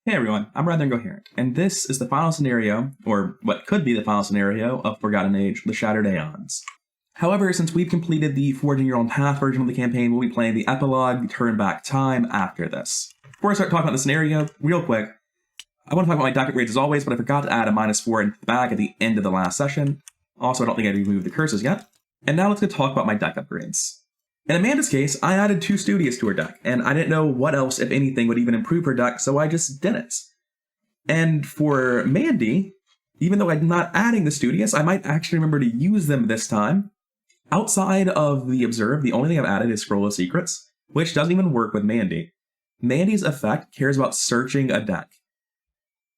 Hey everyone, I'm Rather Incoherent, and this is the final scenario, or what could be the final scenario, of Forgotten Age, the Shattered Aeons. However, since we've completed the Forging Your Own Path version of the campaign, we'll be playing the epilogue, Turn Back Time, after this. Before I start talking about the scenario, real quick, I want to talk about my deck upgrades as always, but I forgot to add a -4 into the bag at the end of the last session. Also, I don't think I removed the curses yet. And now let's go talk about my deck upgrades. In Amanda's case, I added 2 Studious to her deck, and I didn't know what else, if anything, would even improve her deck, so I just did it. And for Mandy, even though I'm not adding the Studious, I might actually remember to use them this time. Outside of the Observe, the only thing I've added is Scroll of Secrets, which doesn't even work with Mandy. Mandy's effect cares about searching a deck.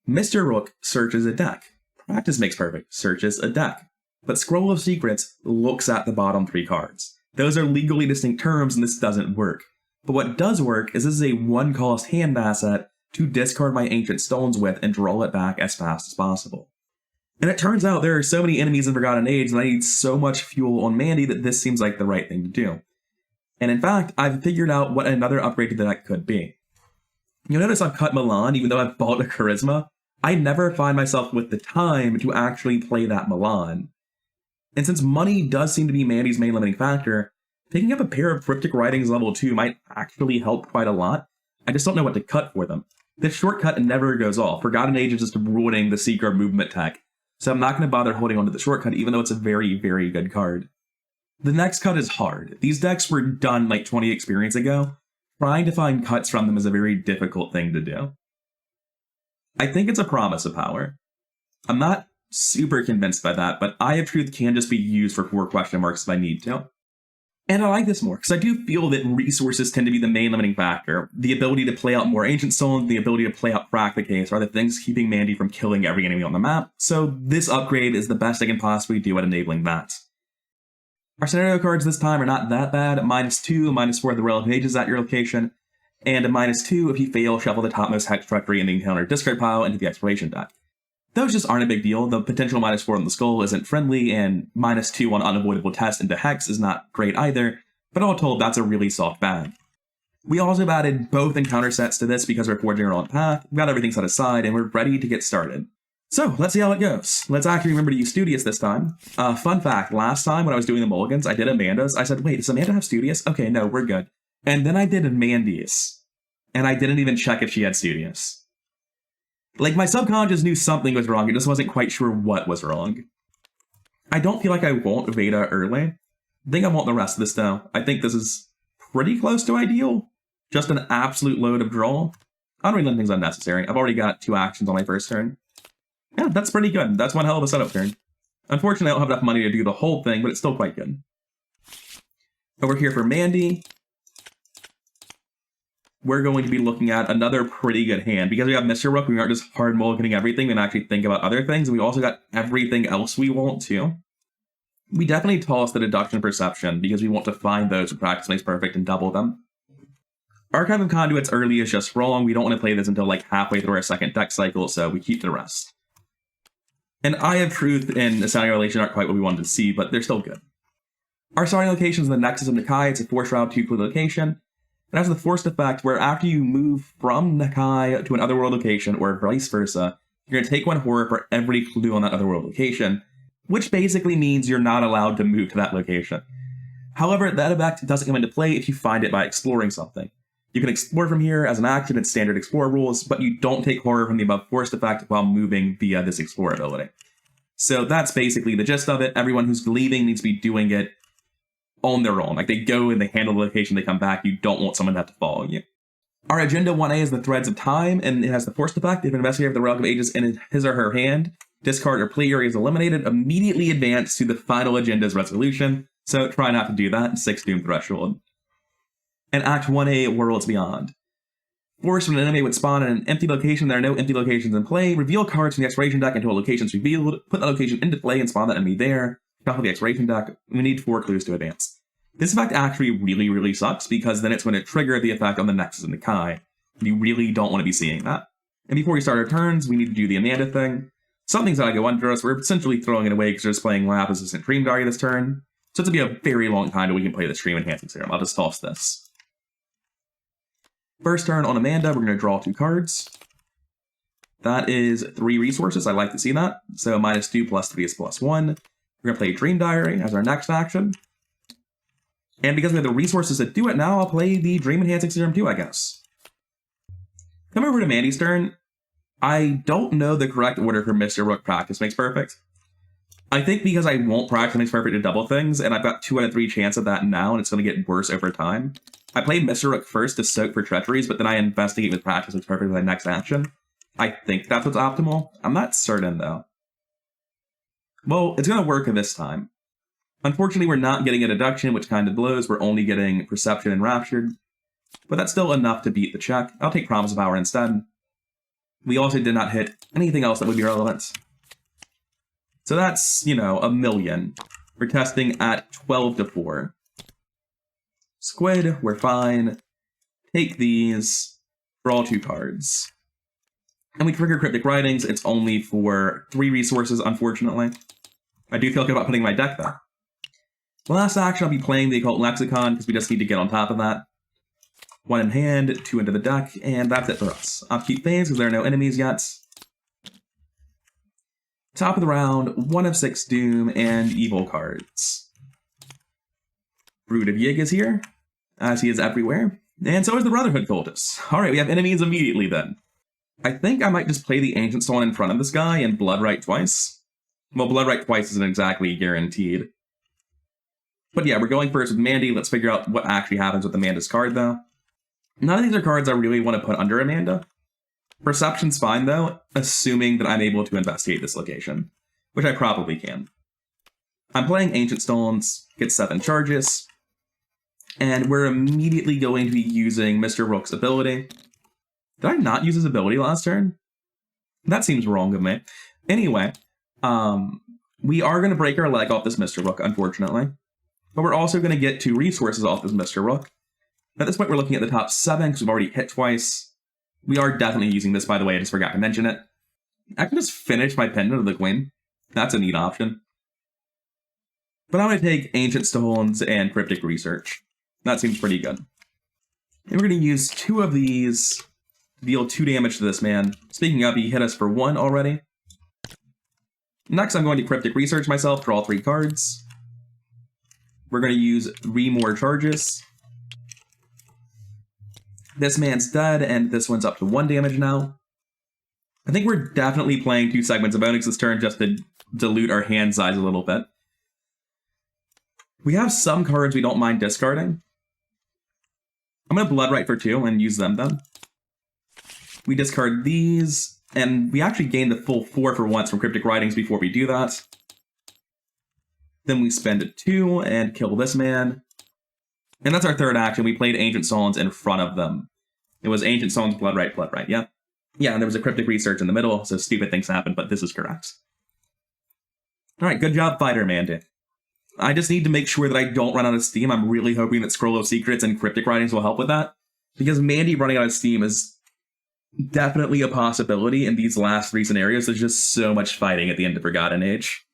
Mr. Rook searches a deck. Practice Makes Perfect searches a deck. But Scroll of Secrets looks at the bottom 3 cards. Those are legally distinct terms, and this doesn't work. But what does work is this is a 1-cost hand asset to discard my Ancient Stones with and draw it back as fast as possible. And it turns out there are so many enemies in Forgotten Age, and I need so much fuel on Mandy that this seems like the right thing to do. And in fact, I've figured out what another upgrade to the deck could be. You'll notice I've cut Milan, even though I've bought a Charisma. I never find myself with the time to actually play that Milan. And since money does seem to be Mandy's main limiting factor, picking up a pair of Cryptic Writings level 2 might actually help quite a lot. I just don't know what to cut for them. This shortcut never goes off. Forgotten Age is just ruining the Seeker movement tech, so I'm not going to bother holding onto the shortcut even though it's a very, very good card. The next cut is hard. These decks were done like 20 experience ago. Trying to find cuts from them is a very difficult thing to do. I think it's a Promise of Power. I'm not super convinced by that, but Eye of Truth can just be used for 4 question marks if I need to. And I like this more, because I do feel that resources tend to be the main limiting factor. The ability to play out more Ancient Stones, the ability to play out Crack the Case are the things keeping Mandy from killing every enemy on the map, so this upgrade is the best I can possibly do at enabling that. Our scenario cards this time are not that bad. -2, -4 at the relative ages at your location, and a -2 if you fail, shuffle the topmost Hex Treachery in the encounter discard pile into the Exploration deck. Those just aren't a big deal. The potential -4 on the Skull isn't friendly, and -2 on Unavoidable Test into Hex is not great either, but all told, that's a really soft bag. We also added both encounter sets to this because we're forging our own path, we've got everything set aside, and we're ready to get started. So, let's see how it goes. Let's actually remember to use Studious this time. Fun fact, last time when I was doing the mulligans, I did Amanda's. I said, wait, does Amanda have Studious? Okay, no, we're good. And then I did Mandy's, and I didn't even check if she had Studious. Like, my subconscious knew something was wrong, it just wasn't quite sure what was wrong. I don't feel like I want Veda early. I think I want the rest of this, though. I think this is pretty close to ideal. Just an absolute load of draw. I don't really think things unnecessary. I've already got 2 actions on my first turn. Yeah, that's pretty good. That's one hell of a setup turn. Unfortunately, I don't have enough money to do the whole thing, but it's still quite good. Over here for Mandy, we're going to be looking at another pretty good hand. Because we have Mr. Rook, we aren't just hard mulliganing everything, we can actually think about other things, and we also got everything else we want to. We definitely toss the Deduction Perception, because we want to find those who Practice Makes Perfect and double them. Archive of Conduits early is just wrong, we don't want to play this until like halfway through our second deck cycle, so we keep the rest. And Eye of Truth and Assigning Relation aren't quite what we wanted to see, but they're still good. Our starting location is the Nexus of Nakai, it's a 4-shroud 2-clue location. It has the forced effect where after you move from Nakai to an otherworld location, or vice versa, you're going to take 1 horror for every clue on that otherworld location, which basically means you're not allowed to move to that location. However, that effect doesn't come into play if you find it by exploring something. You can explore from here as an action in standard explore rules, but you don't take horror from the above forced effect while moving via this explore ability. So that's basically the gist of it. Everyone who's leaving needs to be doing it on their own. Like, they go and they handle the location, they come back, you don't want someone to have to follow you. Our Agenda 1A is the Threads of Time, and it has the forced effect. If an investigator of the Relic of Ages in his or her hand, discard or play area is eliminated, immediately advance to the final agenda's resolution, so try not to do that. 6 Doom Threshold. And Act 1A, Worlds Beyond. Force when an enemy would spawn in an empty location, there are no empty locations in play, reveal cards from the exploration deck until a location is revealed, put that location into play and spawn that enemy there, shuffle the exploration deck, we need 4 clues to advance. This effect actually really, really sucks, because then it's going to trigger the effect on the Nexus and the Kai. You really don't want to be seeing that. And before we start our turns, we need to do the Amanda thing. Something's gotta go under us, we're essentially throwing it away because we're just playing Lapis Assistant Dream Diary this turn. So it's going to be a very long time till we can play the Stream Enhancing Serum. I'll just toss this. First turn on Amanda, we're going to draw 2 cards. That is 3 resources. I like to see that. So -2 plus 3 is +1. We're going to play Dream Diary as our next action. And because we have the resources to do it now, I'll play the Dream Enhancing Serum too, I guess. Come over to Mandy's turn. I don't know the correct order for Mr. Rook Practice Makes Perfect. I think because I won't Practice Makes Perfect to double things, and I've got 2 out of 3 chance of that now, and it's going to get worse over time. I played Mr. Rook first to soak for treacheries, but then I investigate with Practice Makes Perfect as my next action. I think that's what's optimal. I'm not certain, though. Well, it's going to work this time. Unfortunately, we're not getting a deduction, which kind of blows. We're only getting Perception and Raptured. But that's still enough to beat the check. I'll take Promise of Power instead. We also did not hit anything else that would be relevant. So that's, you know, 1,000,000. We're testing at 12-4. Squid, we're fine. Take these. Draw 2 cards. And we trigger Cryptic Writings. It's only for 3 resources, unfortunately. I do feel good about putting my deck, though. Last action, I'll be playing the Occult Lexicon, because we just need to get on top of that. 1 in hand, 2 into the deck, and that's it for us. Upkeep phase, because there are no enemies yet. Top of the round, 1 of 6 Doom, and Evil cards. Brood of Yig is here, as he is everywhere. And so is the Brotherhood Cultist. Alright, we have enemies immediately then. I think I might just play the Ancient Stone in front of this guy and Blood Rite twice. Well, Blood Rite twice isn't exactly guaranteed. But yeah, we're going first with Mandy. Let's figure out what actually happens with Amanda's card, though. None of these are cards I really want to put under Amanda. Perception's fine, though, assuming that I'm able to investigate this location, which I probably can. I'm playing Ancient Stones, get 7 charges, and we're immediately going to be using Mr. Rook's ability. Did I not use his ability last turn? That seems wrong of me. Anyway, we are going to break our leg off this Mr. Rook, unfortunately. But we're also going to get 2 resources off this Mr. Rook. At this point, we're looking at the top 7, because we've already hit twice. We are definitely using this, by the way, I just forgot to mention it. I can just finish my Pendant of the Queen. That's a neat option. But I'm going to take Ancient Stones and Cryptic Research. That seems pretty good. And we're going to use 2 of these to deal 2 damage to this man. Speaking of, he hit us for 1 already. Next, I'm going to Cryptic Research myself, draw 3 cards. We're going to use 3 more charges. This man's dead, and this one's up to 1 damage now. I think we're definitely playing 2 segments of Onyx this turn just to dilute our hand size a little bit. We have some cards we don't mind discarding. I'm going to Blood Rite for 2 and use them then. We discard these, and we actually gain the full 4 for once from Cryptic Writings before we do that. Then we spend a 2 and kill this man. And that's our third action. We played Ancient Stones in front of them. It was Ancient Stones, Blood Rite, yeah. Yeah, and there was a Cryptic Research in the middle, so stupid things happen, but this is correct. Alright, good job, Fighter Mandy. I just need to make sure that I don't run out of steam. I'm really hoping that Scroll of Secrets and Cryptic Writings will help with that. Because Mandy running out of steam is definitely a possibility in these last 3 scenarios. There's just so much fighting at the end of Forgotten Age.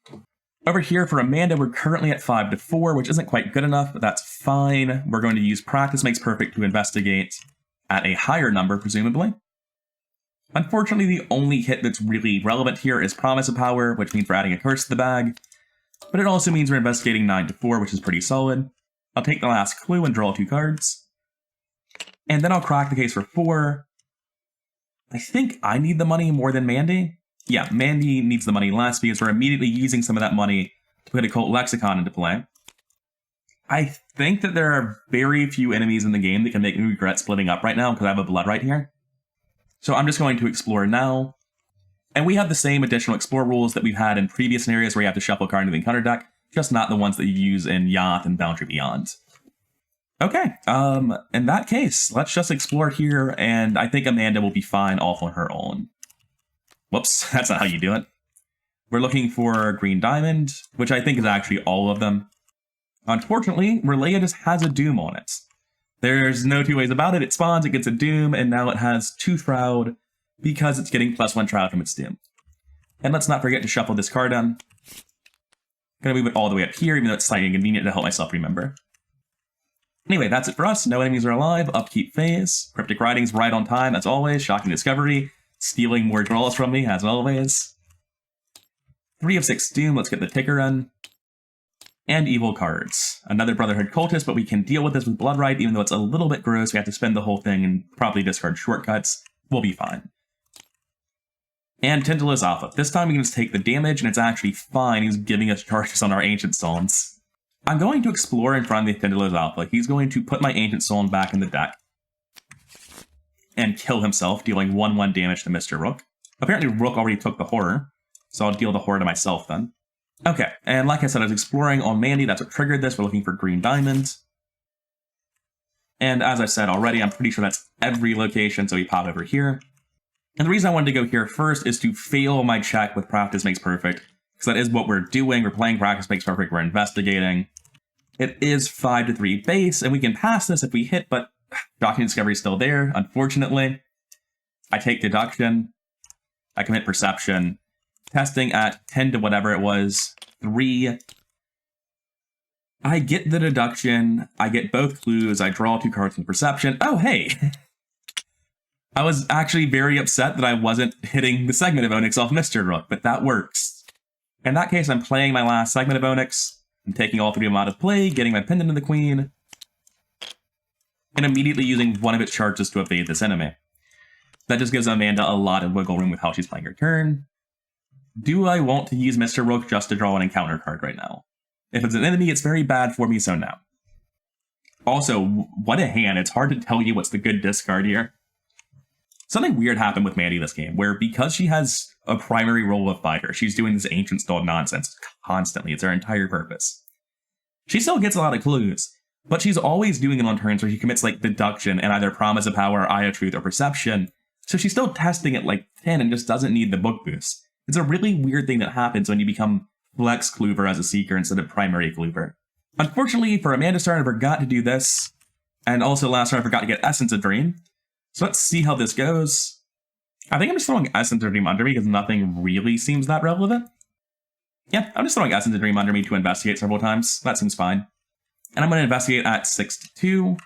Over here for Amanda, we're currently at 5-4, which isn't quite good enough, but that's fine. We're going to use Practice Makes Perfect to investigate at a higher number, presumably. Unfortunately, the only hit that's really relevant here is Promise of Power, which means we're adding a curse to the bag. But it also means we're investigating 9-4, which is pretty solid. I'll take the last clue and draw 2 cards. And then I'll crack the case for 4. I think I need the money more than Mandy. Yeah, Mandy needs the money less because we're immediately using some of that money to put Occult Lexicon into play. I think that there are very few enemies in the game that can make me regret splitting up right now because I have a Blood Rite here. So I'm just going to explore now. And we have the same additional explore rules that we've had in previous scenarios where you have to shuffle a card into the encounter deck, just not the ones that you use in Yacht and Boundary Beyond. Okay, in that case, let's just explore here, and I think Amanda will be fine off on her own. Whoops, that's not how you do it. We're looking for Green Diamond, which I think is actually all of them. Unfortunately, Relaya just has a Doom on it. There's no 2 ways about it. It spawns, it gets a Doom, and now it has 2 Shroud because it's getting +1 Shroud from its Doom. And let's not forget to shuffle this card down. Gonna move it all the way up here, even though it's slightly inconvenient to help myself remember. Anyway, that's it for us. No enemies are alive. Upkeep phase. Cryptic Writings right on time, as always. Shocking Discovery. stealing more draws from me, as always. 3 of 6 Doom, let's get the ticker in. And evil cards. Another Brotherhood Cultist, but we can deal with this with Blood Rite, even though it's a little bit gross. We have to spend the whole thing and probably discard shortcuts. We'll be fine. And Tendulous Alpha. This time we can just take the damage, and it's actually fine. He's giving us charges on our Ancient Stones. I'm going to explore in front of the Tendulous Alpha. He's going to put my Ancient Stone back in the deck. And kill himself, dealing 1/1 damage to Mr. Rook. Apparently Rook already took the horror, so I'll deal the horror to myself then. Okay, and like I said, I was exploring on Mandy. That's what triggered this. We're looking for green diamonds. And as I said already, I'm pretty sure that's every location, so we pop over here. And the reason I wanted to go here first is to fail my check with Practice Makes Perfect, because that is what we're doing. We're playing Practice Makes Perfect, we're investigating. It is 5-3 base, and we can pass this if we hit, but Document Discovery is still there, unfortunately. I take Deduction, I commit Perception, testing at 10 to whatever it was, 3. I get the Deduction, I get both clues, I draw 2 cards from Perception. Oh, hey! I was actually very upset that I wasn't hitting the Segment of Onyx off Mr. Rook, but that works. In that case, I'm playing my last Segment of Onyx, I'm taking all 3 of them out of play, getting my Pendant to the Queen, and immediately using one of its charges to evade this enemy. That just gives Amanda a lot of wiggle room with how she's playing her turn. Do I want to use Mr. Rook just to draw an encounter card right now? If it's an enemy, it's very bad for me, so no. Also, what a hand. It's hard to tell you what's the good discard here. Something weird happened with Mandy this game, where because she has a primary role of fighter, she's doing this Ancient Stone nonsense constantly. It's her entire purpose. She still gets a lot of clues, but she's always doing it on turns where she commits like Deduction and either Promise of Power, Eye of Truth, or Perception. So she's still testing at like 10 and just doesn't need the book boost. It's a really weird thing that happens when you become Flex Kluver as a Seeker instead of Primary Kluver. Unfortunately, for Amanda's turn, I forgot to do this. And also last turn, I forgot to get Essence of Dream. So let's see how this goes. I think I'm just throwing Essence of Dream under me because nothing really seems that relevant. Yeah, I'm just throwing Essence of Dream under me to investigate several times. That seems fine. And I'm going to investigate at 6-2.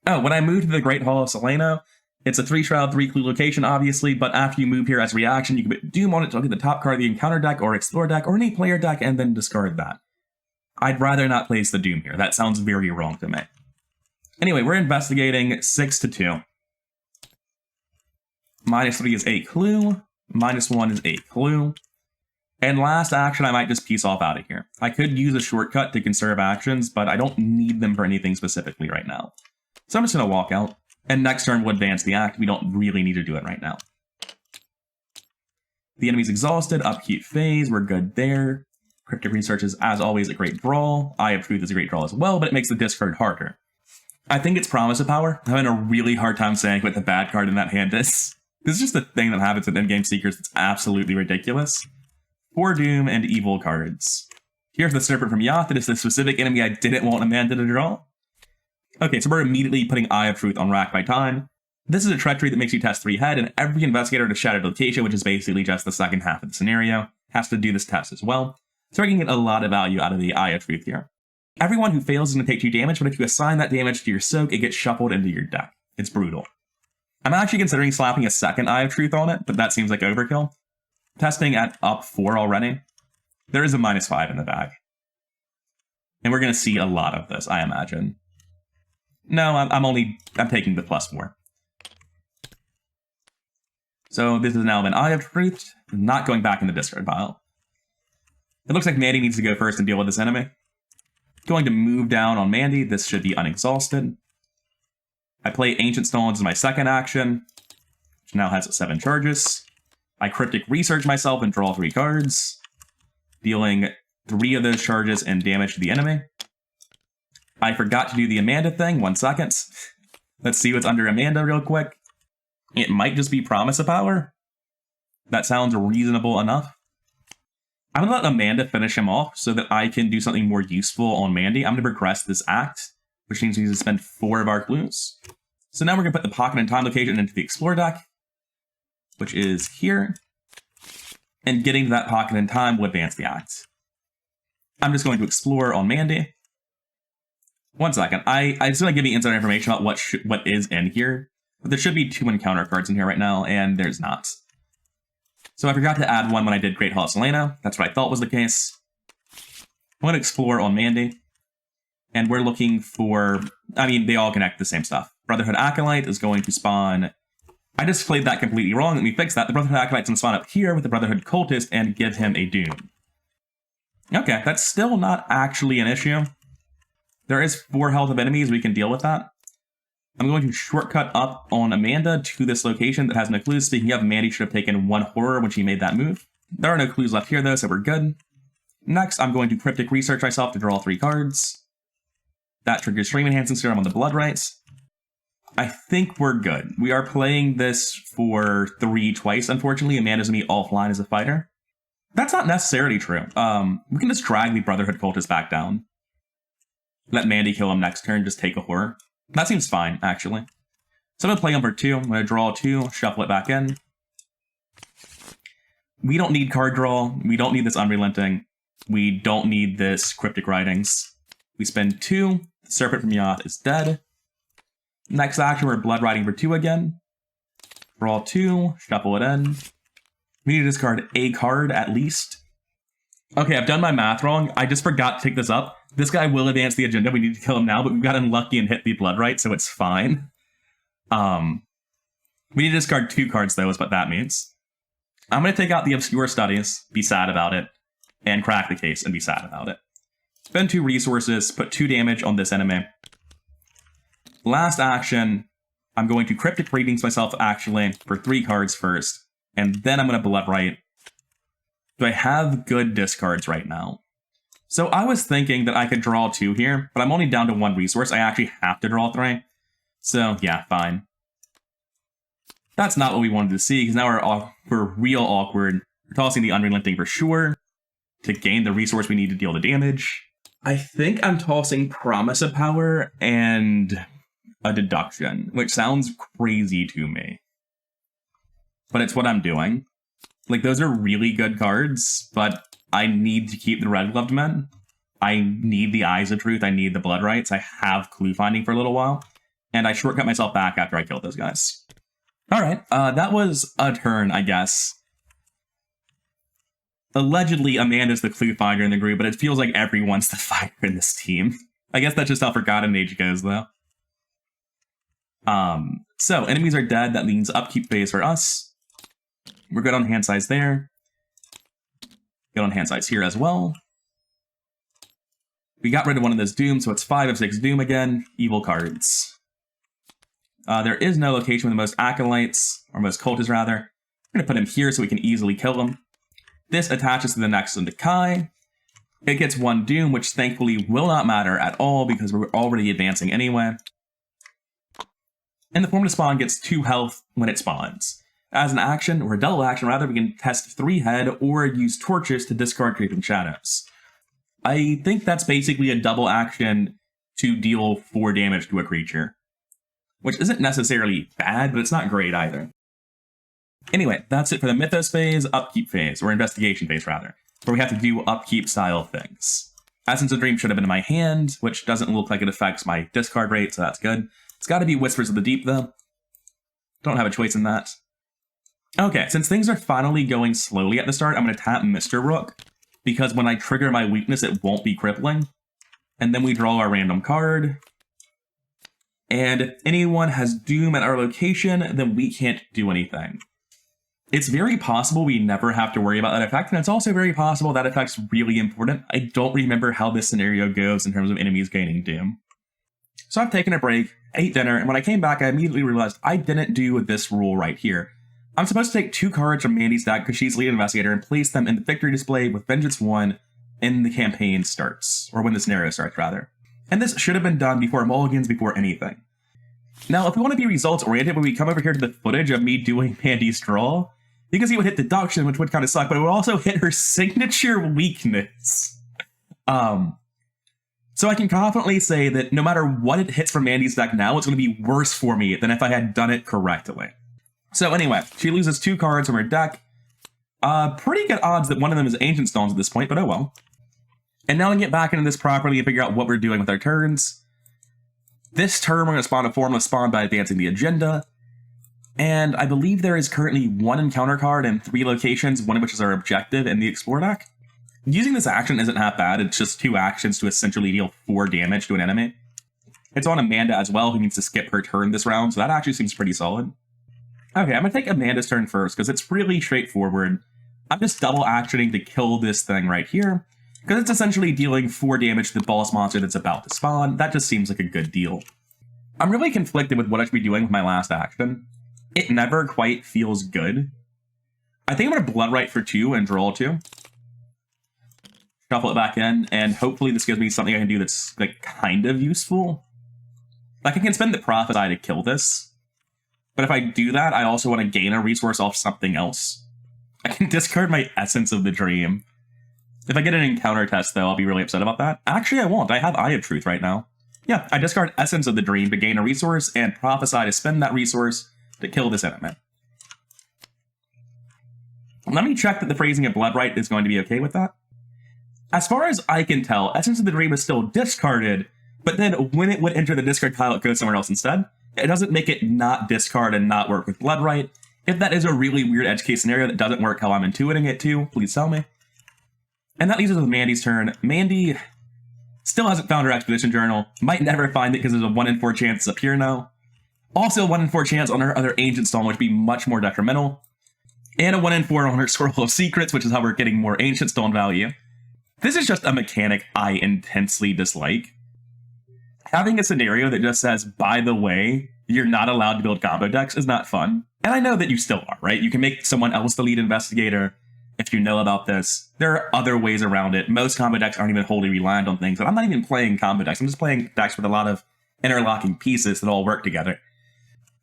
Oh, when I move to the Great Hall of Seleno, it's a 3-shroud, 3-clue location, obviously, but after you move here as a reaction, you can put Doom on it to look at the top card of the encounter deck or explore deck or any player deck and then discard that. I'd rather not place the Doom here. That sounds very wrong to me. Anyway, we're investigating 6-2. -3 is a clue. -1 is a clue. And last action, I might just peace off out of here. I could use a shortcut to conserve actions, but I don't need them for anything specifically right now. So I'm just going to walk out. And next turn we'll advance the act. We don't really need to do it right now. The enemy's exhausted. Upkeep phase. We're good there. Cryptic Research is, as always, a great draw. Eye of Truth is a great draw as well, but it makes the discard harder. I think it's Promise of Power. I'm having a really hard time saying what the bad card in that hand is. This is just a thing that happens with endgame Seekers that's absolutely ridiculous. 4 Doom and Evil cards. Here's the Serpent from Yath. It is the specific enemy I didn't want Amanda to draw. Okay, so we're immediately putting Eye of Truth on Rack by Time. This is a treachery that makes you test 3 head, and every investigator at a shattered location, which is basically just the second half of the scenario, has to do this test as well. So we're going to get a lot of value out of the Eye of Truth here. Everyone who fails is going to take 2 damage, but if you assign that damage to your soak, it gets shuffled into your deck. It's brutal. I'm actually considering slapping a second Eye of Truth on it, but that seems like overkill. Testing at up 4 already. There is a -5 in the bag. And we're going to see a lot of this, I imagine. No, I'm taking the +4. So this has now been Eye of Truth, not going back in the discard pile. It looks like Mandy needs to go first and deal with this enemy. Going to move down on Mandy, this should be unexhausted. I play Ancient Stones as my second action, which now has 7 charges. I Cryptic Research myself and draw 3 cards, dealing 3 of those charges and damage to the enemy. I forgot to do the Amanda thing. 1 second. Let's see what's under Amanda real quick. It might just be Promise of Power. That sounds reasonable enough. I'm going to let Amanda finish him off so that I can do something more useful on Mandy. I'm going to progress this act, which means we need to spend 4 of our clues. So now we're going to put the Pocket and Time location into the Explore deck, which is here. And getting to that Pocket and Time will advance the act. I'm just going to explore on Mandy. 1 second. I just want to give you inside information about what is in here. But there should be 2 encounter cards in here right now, and there's not. So I forgot to add one when I did Great Hall of Selena. That's what I thought was the case. I'm going to explore on Mandy. And we're looking for... I mean, they all connect to the same stuff. Brotherhood Acolyte is going to spawn... I just played that completely wrong. Let me fix that. The Brotherhood Acolyte's going to spawn up here with the Brotherhood Cultist and give him a Doom. Okay, that's still not actually an issue. There is 4 health of enemies. We can deal with that. I'm going to shortcut up on Amanda to this location that has no clues. Speaking of, Mandy should have taken 1 horror when she made that move. There are no clues left here, though, so we're good. Next, I'm going to Cryptic Research myself to draw 3 cards. That triggers Stream Enhancing Serum on the Blood Rites. I think we're good. We are playing this for 3 twice, unfortunately. Amanda's going to be offline as a fighter. That's not necessarily true. We can just drag the Brotherhood Cultist back down. Let Mandy kill him next turn, just take a horror. That seems fine, actually. So I'm going to play him for 2. I'm going to draw 2, shuffle it back in. We don't need card draw. We don't need this Unrelenting. We don't need this Cryptic Writings. We spend 2. The Serpent from Yacht is dead. Next action, we're Blood Writing for 2 again. Draw 2, shuffle it in. We need to discard a card at least. Okay, I've done my math wrong. I just forgot to take this up. This guy will advance the agenda. We need to kill him now, but we've got unlucky and hit the Blood Rite, so it's fine. We need to discard 2 cards, though, is what that means. I'm going to take out the Obscure Studies, be sad about it, and crack the case and be sad about it. Spend 2 resources, put 2 damage on this enemy. Last action, I'm going to Cryptic Readings myself, actually, for 3 cards first, and then I'm going to Blood Rite. Do I have good discards right now? So I was thinking that I could draw 2 here, but I'm only down to 1 resource. I actually have to draw 3. So, yeah, fine. That's not what we wanted to see, because now we're real awkward. We're tossing the Unrelenting for sure, to gain the resource we need to deal the damage. I think I'm tossing Promise of Power and a Deduction, which sounds crazy to me. But it's what I'm doing. Like, those are really good cards, but I need to keep the Red Gloved Men. I need the Eyes of Truth. I need the Blood Rites. I have Clue Finding for a little while. And I shortcut myself back after I killed those guys. Alright, that was a turn, I guess. Allegedly, Amanda's the Clue Finder in the group, but it feels like everyone's the fighter in this team. I guess that's just how Forgotten Age goes, though. So, enemies are dead. That means upkeep phase for us. We're good on hand size there. Good on hand size here as well. We got rid of one of those Doom, so it's 5 of 6 Doom again. Evil cards. There is no location with the most Acolytes, or most Cultists, rather. We're going to put him here so we can easily kill him. This attaches to the next one to Kai. It gets 1 Doom, which thankfully will not matter at all because we're already advancing anyway. And the Formative Spawn gets 2 health when it spawns. As an action, or a double action rather, we can test 3 head or use torches to discard Creeping Shadows. I think that's basically a double action to deal 4 damage to a creature. Which isn't necessarily bad, but it's not great either. Anyway, that's it for the Mythos phase, upkeep phase, or investigation phase rather, where we have to do upkeep style things. Essence of Dream should have been in my hand, which doesn't look like it affects my discard rate, so that's good. It's got to be Whispers of the Deep, though. Don't have a choice in that. Okay, since things are finally going slowly at the start, I'm going to tap Mr. Rook, because when I trigger my weakness, it won't be crippling. And then we draw our random card. And if anyone has Doom at our location, then we can't do anything. It's very possible we never have to worry about that effect, and it's also very possible that effect's really important. I don't remember how this scenario goes in terms of enemies gaining Doom. So I've taken a break, ate dinner, and when I came back, I immediately realized I didn't do this rule right here. I'm supposed to take 2 cards from Mandy's deck because she's lead investigator and place them in the victory display with Vengeance 1 when the campaign starts, or when the scenario starts, rather. And this should have been done before mulligans, before anything. Now, if we want to be results-oriented, when we come over here to the footage of me doing Mandy's draw, you can see it would hit deduction, which would kind of suck, but it would also hit her signature weakness. So I can confidently say that no matter what it hits from Mandy's deck now, it's going to be worse for me than if I had done it correctly. So anyway, she loses 2 cards from her deck. Pretty good odds that one of them is Ancient Stones at this point, but oh well. And now to get back into this properly and figure out what we're doing with our turns. This turn, we're going to spawn a Formless Spawn by advancing the agenda. And I believe there is currently 1 encounter card in 3 locations, one of which is our objective in the Explore deck. Using this action isn't half bad, it's just 2 actions to essentially deal 4 damage to an enemy. It's on Amanda as well, who needs to skip her turn this round, so that actually seems pretty solid. Okay, I'm going to take Amanda's turn first, because it's really straightforward. I'm just double actioning to kill this thing right here, because it's essentially dealing 4 damage to the boss monster that's about to spawn. That just seems like a good deal. I'm really conflicted with what I should be doing with my last action. It never quite feels good. I think I'm going to Blood Rite for 2 and draw 2. Shuffle it back in, and hopefully this gives me something I can do that's like kind of useful. Like I can spend the Prophesy to kill this, but if I do that, I also want to gain a resource off something else. I can discard my Essence of the Dream. If I get an encounter test, though, I'll be really upset about that. Actually, I won't. I have Eye of Truth right now. Yeah, I discard Essence of the Dream to gain a resource, and Prophesy to spend that resource to kill this enemy. Let me check that the phrasing of Blood Rite is going to be okay with that. As far as I can tell, Essence of the Dream is still discarded, but then when it would enter the discard pile, it goes somewhere else instead. It doesn't make it not discard and not work with Blood Rite. If that is a really weird edge case scenario that doesn't work how I'm intuiting it to, please tell me. And that leaves us with Mandy's turn. Mandy still hasn't found her Expedition Journal. Might never find it because there's a 1 in 4 chance it's up here now. Also a 1 in 4 chance on her other Ancient Stone, which would be much more detrimental. And a 1 in 4 on her Scroll of Secrets, which is how we're getting more Ancient Stone value. This is just a mechanic I intensely dislike. Having a scenario that just says, by the way, you're not allowed to build combo decks is not fun. And I know that you still are, right? You can make someone else the lead investigator if you know about this. There are other ways around it. Most combo decks aren't even wholly reliant on things. And I'm not even playing combo decks. I'm just playing decks with a lot of interlocking pieces that all work together.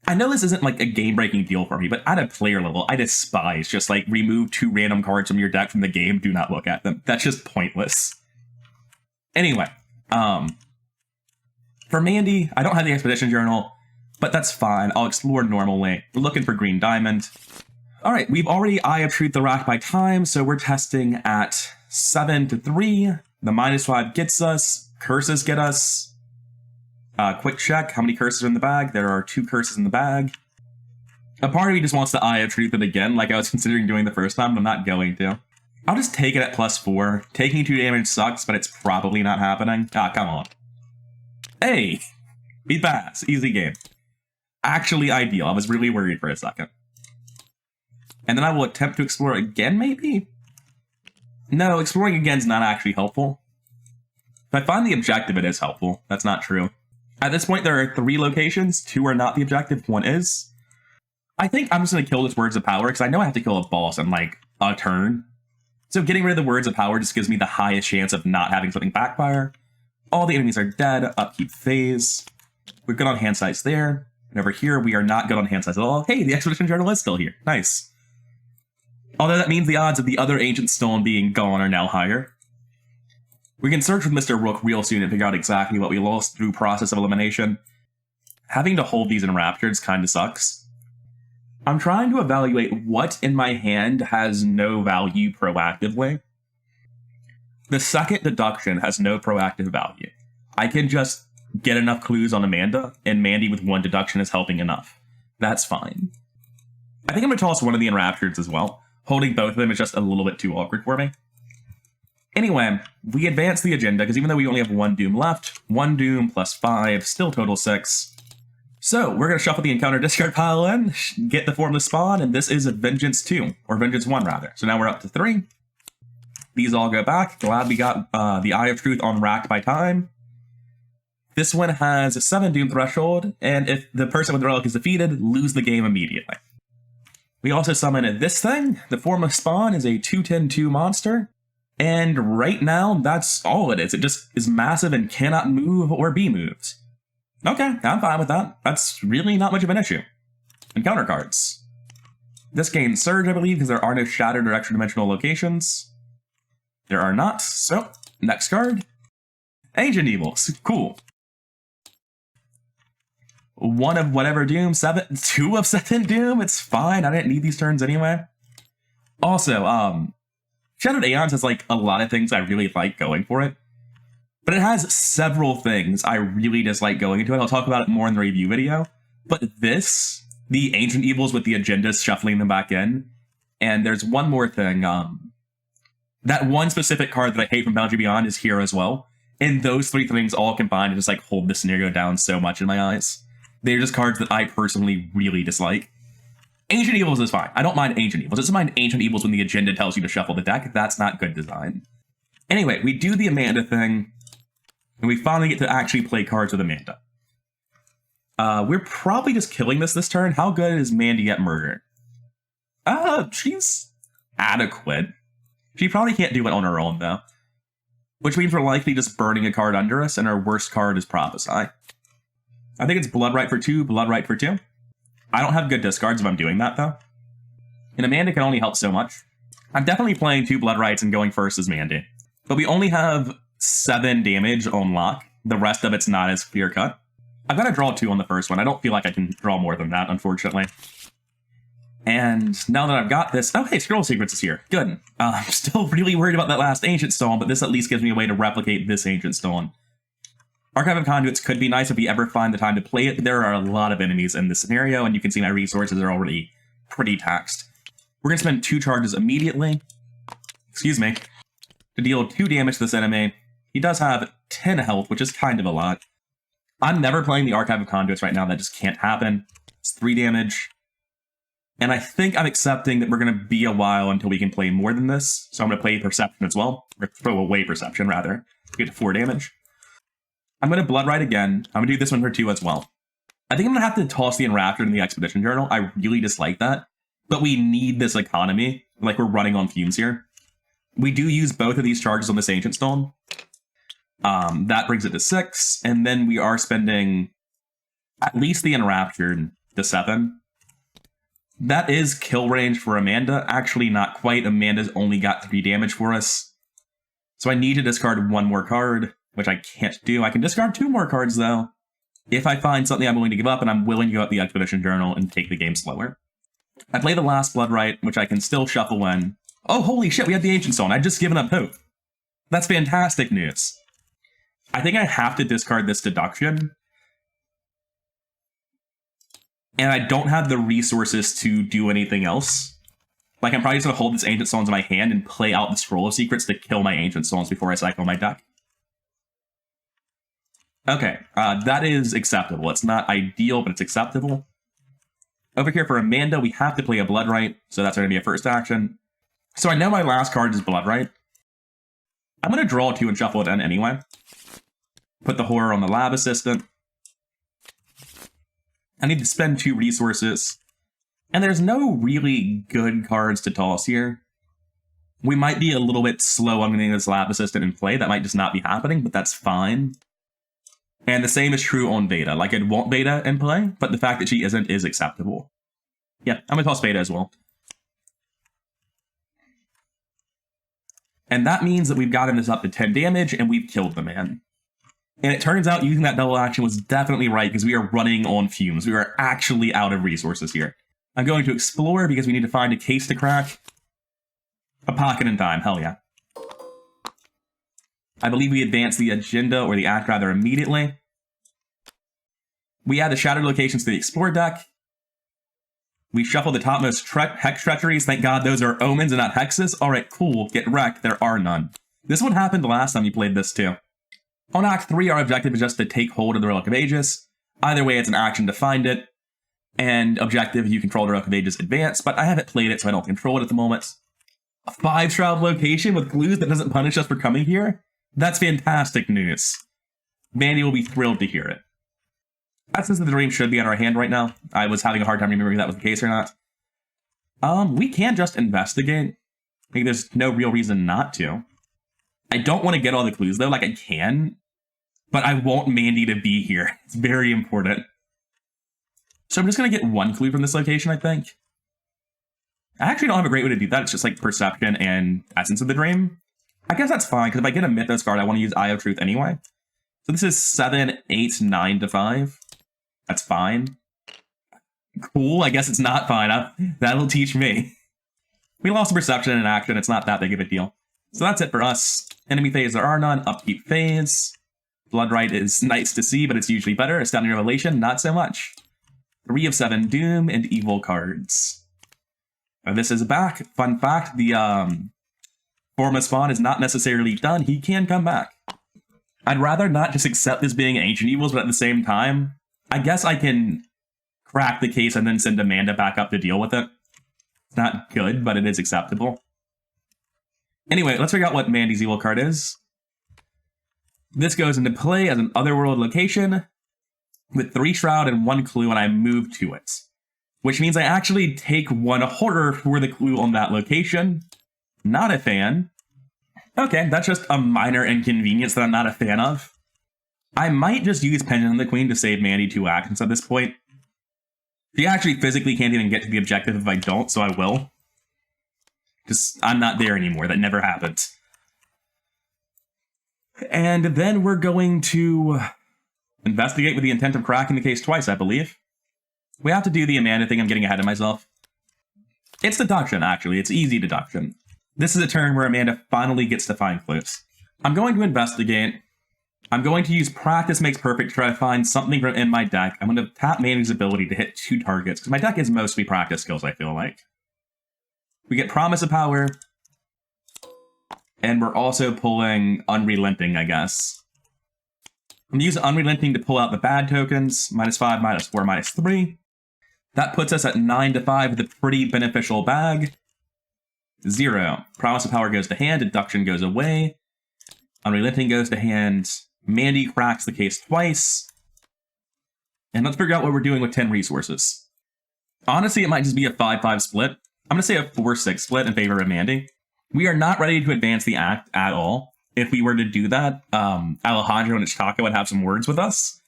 I know this isn't like a game-breaking deal for me, but at a player level, I despise just like remove 2 random cards from your deck from the game, do not look at them. That's just pointless. Anyway, for Mandy, I don't have the Expedition Journal, but that's fine. I'll explore normally. We're looking for Green Diamond. All right, we've already Eye of Truth the Rack by time, so we're testing at 7 to 3. The -5 gets us. Curses get us. Quick check. How many curses are in the bag? There are 2 curses in the bag. A part of me just wants to Eye of Truth it again, like I was considering doing the first time, but I'm not going to. I'll just take it at +4. Taking 2 damage sucks, but it's probably not happening. Ah, come on. Hey! We pass. Easy game. Actually ideal. I was really worried for a second. And then I will attempt to explore again, maybe? No, exploring again is not actually helpful. If I find the objective, it is helpful. That's not true. At this point, there are 3 locations. 2 are not the objective. 1 is. I think I'm just going to kill this Words of Power, because I know I have to kill a boss in, like, a turn. So getting rid of the Words of Power just gives me the highest chance of not having something backfire. All the enemies are dead. Upkeep phase. We're good on hand size there. And over here, we are not good on hand size at all. Hey, the Expedition Journal is still here. Nice. Although that means the odds of the other Ancient Stone being gone are now higher. We can search with Mr. Rook real soon and figure out exactly what we lost through process of elimination. Having to hold these enraptured kind of sucks. I'm trying to evaluate what in my hand has no value proactively. The second deduction has no proactive value. I can just get enough clues on Amanda, and Mandy with 1 deduction is helping enough. That's fine. I think I'm going to toss one of the enraptureds as well. Holding both of them is just a little bit too awkward for me. Anyway, we advance the agenda, because even though we only have 1 Doom left, 1 Doom plus 5, still total 6. So, we're going to shuffle the encounter discard pile in, get the Formless Spawn, and this is a Vengeance 2, or Vengeance 1 rather. So now we're up to 3. These all go back. Glad we got the Eye of Truth on Racked by time. This one has a 7 Doom threshold, and if the person with the relic is defeated, lose the game immediately. We also summon this thing. The Formless Spawn is a 2/10/2 monster. And right now, that's all it is. It just is massive and cannot move or be moved. Okay, I'm fine with that. That's really not much of an issue. Encounter cards. This gains Surge, I believe, because there are no shattered or extra-dimensional locations. There are not. So, next card. Ancient Evils. Cool. 1 of whatever Doom. 2 of 7 Doom. It's fine. I didn't need these turns anyway. Also, Shattered Aeons has like a lot of things I really like going for it, but it has several things I really dislike going into it. I'll talk about it more in the review video, but this the ancient evils with the agendas, shuffling them back in. And there's one more thing. That one specific card that I hate from Boundary Beyond is here as well. And those three things all combined to just like hold the scenario down so much in my eyes. They're just cards that I personally really dislike. Ancient Evils is fine. I don't mind Ancient Evils. I just mind Ancient Evils when the agenda tells you to shuffle the deck. That's not good design. Anyway, we do the Amanda thing, and we finally get to actually play cards with Amanda. We're probably just killing this turn. How good is Mandy at murder? She's adequate. She probably can't do it on her own, though. Which means we're likely just burning a card under us, and our worst card is Prophesy. I think it's Blood Rite for 2, Blood Rite for 2. I don't have good discards if I'm doing that, though. And Amanda can only help so much. I'm definitely playing 2 Blood Rites and going first as Mandy. But we only have 7 damage on lock. The rest of it's not as clear-cut. I've got to draw 2 on the first one. I don't feel like I can draw more than that, unfortunately. And now that I've got this... Oh, hey, Scroll Secrets is here. Good. I'm still really worried about that last Ancient Stone, but this at least gives me a way to replicate this Ancient Stone. Archive of Conduits could be nice if we ever find the time to play it, but there are a lot of enemies in this scenario, and you can see my resources are already pretty taxed. We're going to spend 2 charges immediately, excuse me, to deal 2 damage to this enemy. He does have 10 health, which is kind of a lot. I'm never playing the Archive of Conduits right now. That just can't happen. It's 3 damage. And I think I'm accepting that we're going to be a while until we can play more than this. So I'm going to play Perception as well. Or throw away Perception, rather. To get to 4 damage. I'm going to Blood Rite again. I'm going to do this one for 2 as well. I think I'm going to have to toss the Enraptured in the Expedition Journal. I really dislike that. But we need this economy. Like, we're running on fumes here. We do use both of these charges on this Ancient Stone. That brings it to 6. And then we are spending at least the Enraptured to 7. That is kill range for Amanda. Actually, not quite. Amanda's only got 3 damage for us. So I need to discard 1 more card, which I can't do. I can discard 2 more cards, though, if I find something I'm willing to give up, and I'm willing to go out the Expedition Journal and take the game slower. I play the last Blood Rite, which I can still shuffle in. Oh, holy shit, we have the Ancient Stone. I'd just given up hope. That's fantastic news. I think I have to discard this Deduction. And I don't have the resources to do anything else. Like, I'm probably just going to hold this Ancient Stones in my hand and play out the Scroll of Secrets to kill my Ancient Stones before I cycle my deck. Okay, that is acceptable. It's not ideal, but it's acceptable. Over here for Amanda, we have to play a Blood Rite, so that's going to be a first action. So I know my last card is Blood Rite. I'm going to draw 2 and shuffle it in anyway. Put the Horror on the Lab Assistant. I need to spend 2 resources. And there's no really good cards to toss here. We might be a little bit slow on getting this Lab Assistant in play. That might just not be happening, but that's fine. And the same is true on Beta. Like, I'd want Beta in play, but the fact that she isn't is acceptable. Yeah, I'm going to toss Beta as well. And that means that we've gotten this up to 10 damage, and we've killed the man. And it turns out using that double action was definitely right, because we are running on fumes. We are actually out of resources here. I'm going to explore, because we need to find a case to crack. A pocket in time, hell yeah. I believe we advance the agenda, or the act rather, immediately. We add the shattered locations to the Explore deck. We shuffle the topmost Hex Treacheries. Thank God those are omens and not hexes. Alright, cool. Get wrecked. There are none. This one happened the last time you played this too. On Act 3, our objective is just to take hold of the Relic of Aegis. Either way, it's an action to find it. And objective, you control the Relic of Aegis advance, but I haven't played it, so I don't control it at the moment. A 5-shroud location with clues that doesn't punish us for coming here? That's fantastic news. Mandy will be thrilled to hear it. Essence of the Dream should be on our hand right now. I was having a hard time remembering if that was the case or not. We can just investigate. I think there's no real reason not to. I don't want to get all the clues, though. Like, I can. But I want Mandy to be here. It's very important. So I'm just going to get 1 clue from this location, I think. I actually don't have a great way to do that. It's just like Perception and Essence of the Dream. I guess that's fine, because if I get a Mythos card, I want to use Eye of Truth anyway. So this is 7, 8, 9 to 5. That's fine. Cool, I guess it's not fine. That'll teach me. We lost the Perception in action. It's not that big of a deal. So that's it for us. Enemy phase, there are none. Upkeep phase. Blood Rite is nice to see, but it's usually better. Astounding Revelation, not so much. 3 of 7 Doom and Evil cards. Now this is back. Fun fact, the Formless Spawn is not necessarily done. He can come back. I'd rather not just accept this being Ancient Evils, but at the same time, I guess I can crack the case and then send Amanda back up to deal with it. It's not good, but it is acceptable. Anyway, let's figure out what Mandy's Evil card is. This goes into play as an Otherworld location with 3 Shroud and 1 Clue, and I move to it. Which means I actually take 1 Horror for the clue on that location. Not a fan. Okay, that's just a minor inconvenience that I'm not a fan of. I might just use Pendant of the Queen to save Mandy 2 actions at this point. She actually physically can't even get to the objective if I don't, so I will. Just, I'm not there anymore. That never happened. And then we're going to investigate with the intent of cracking the case twice, I believe. We have to do the Amanda thing. I'm getting ahead of myself. It's deduction, actually. It's easy deduction. This is a turn where Amanda finally gets to find clues. I'm going to investigate. I'm going to use Practice Makes Perfect to try to find something from in my deck. I'm going to tap Mandy's ability to hit 2 targets, because my deck is mostly practice skills, I feel like. We get Promise of Power, and we're also pulling Unrelenting, I guess. I'm going to use Unrelenting to pull out the bad tokens, -5, -4, -3. That puts us at 9 to 5 with a pretty beneficial bag. 0. Promise of Power goes to hand, Deduction goes away. Unrelenting goes to hand. Mandy cracks the case twice. And let's figure out what we're doing with 10 resources. Honestly, it might just be a 5-5 split. I'm going to say a 4-6 split in favor of Mandy. We are not ready to advance the act at all. If we were to do that, Alejandro and Chaka would have some words with us.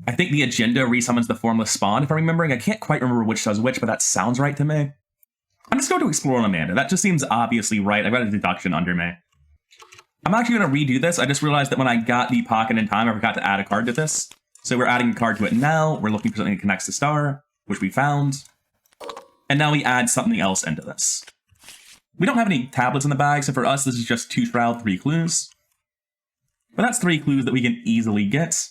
I think the agenda resummons the Formless Spawn, if I'm remembering. I can't quite remember which does which, but that sounds right to me. I'm just going to explore on Amanda. That just seems obviously right. I've got a deduction under me. I'm actually going to redo this. I just realized that when I got the pocket in time, I forgot to add a card to this. So we're adding a card to it now. We're looking for something that connects to Star, which we found. And now we add something else into this. We don't have any tablets in the bag, so for us, this is just 2 Shroud, 3 clues. But that's 3 clues that we can easily get.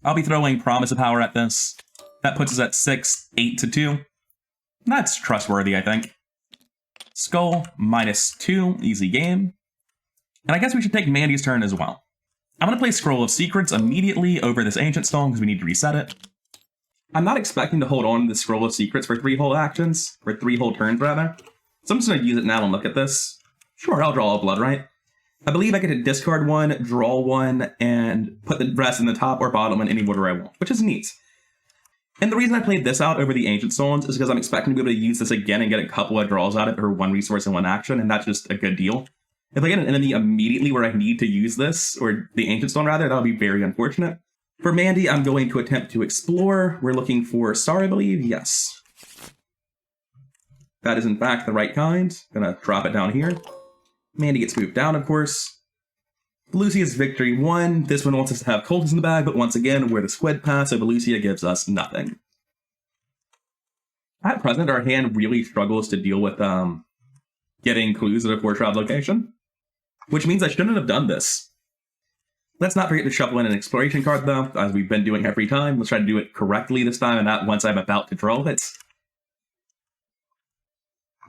I'll be throwing Promise of Power at this. That puts us at 6, 8 to 2. That's trustworthy, I think. Skull, -2, easy game. And I guess we should take Mandy's turn as well. I'm going to play Scroll of Secrets immediately over this Ancient Stone because we need to reset it. I'm not expecting to hold on to the Scroll of Secrets for 3 whole actions, or 3 whole turns rather. So I'm just going to use it now and look at this. Sure, I'll draw a Blood Rite. I believe I get to discard 1, draw 1, and put the rest in the top or bottom in any order I want, which is neat. And the reason I played this out over the Ancient Stones is because I'm expecting to be able to use this again and get a couple of draws out of it for 1 resource and 1 action, and that's just a good deal. If I get an enemy immediately where I need to use this, or the Ancient Stone rather, that'll be very unfortunate. For Mandy, I'm going to attempt to explore. We're looking for Star, I believe. Yes. That is in fact the right kind. Gonna drop it down here. Mandy gets moved down, of course. Lucia's Victory 1. This one wants us to have Cultists in the bag, but once again, we're the Squid Pass, so Lucia gives us nothing. At present, our hand really struggles to deal with getting clues at a 4-Shroud location, which means I shouldn't have done this. Let's not forget to shuffle in an exploration card, though, as we've been doing every time. Let's try to do it correctly this time, and not once I'm about to draw it.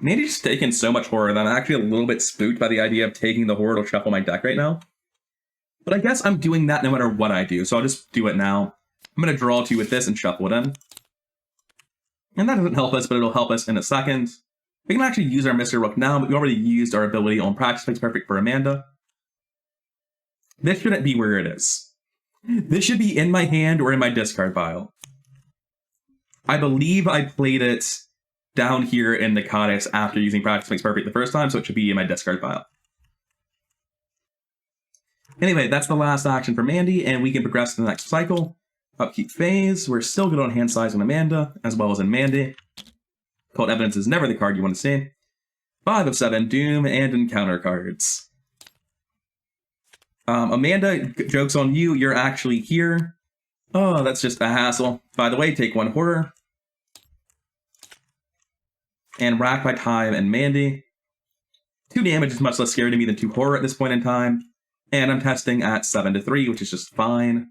Mandy's just taken so much horror that I'm actually a little bit spooked by the idea of taking the horror to shuffle my deck right now. But I guess I'm doing that no matter what I do, so I'll just do it now. I'm going to draw 2 with this and shuffle it in. And that doesn't help us, but it'll help us in a second. We can actually use our Mr. Rook now, but we already used our ability on Practice Makes Perfect for Amanda. This shouldn't be where it is. This should be in my hand or in my discard pile. I believe I played it down here in the Codex after using Practice Makes Perfect the first time, so it should be in my discard pile. Anyway, that's the last action for Mandy, and we can progress to the next cycle. Upkeep phase. We're still good on hand size on Amanda, as well as in Mandy. Cold Evidence is never the card you want to see. 5 of 7 Doom and Encounter cards. Amanda, joke's on you. You're actually here. Oh, that's just a hassle. By the way, take 1 Horror. And Rack by Time and Mandy. 2 damage is much less scary to me than 2 Horror at this point in time. And I'm testing at 7 to 3, which is just fine.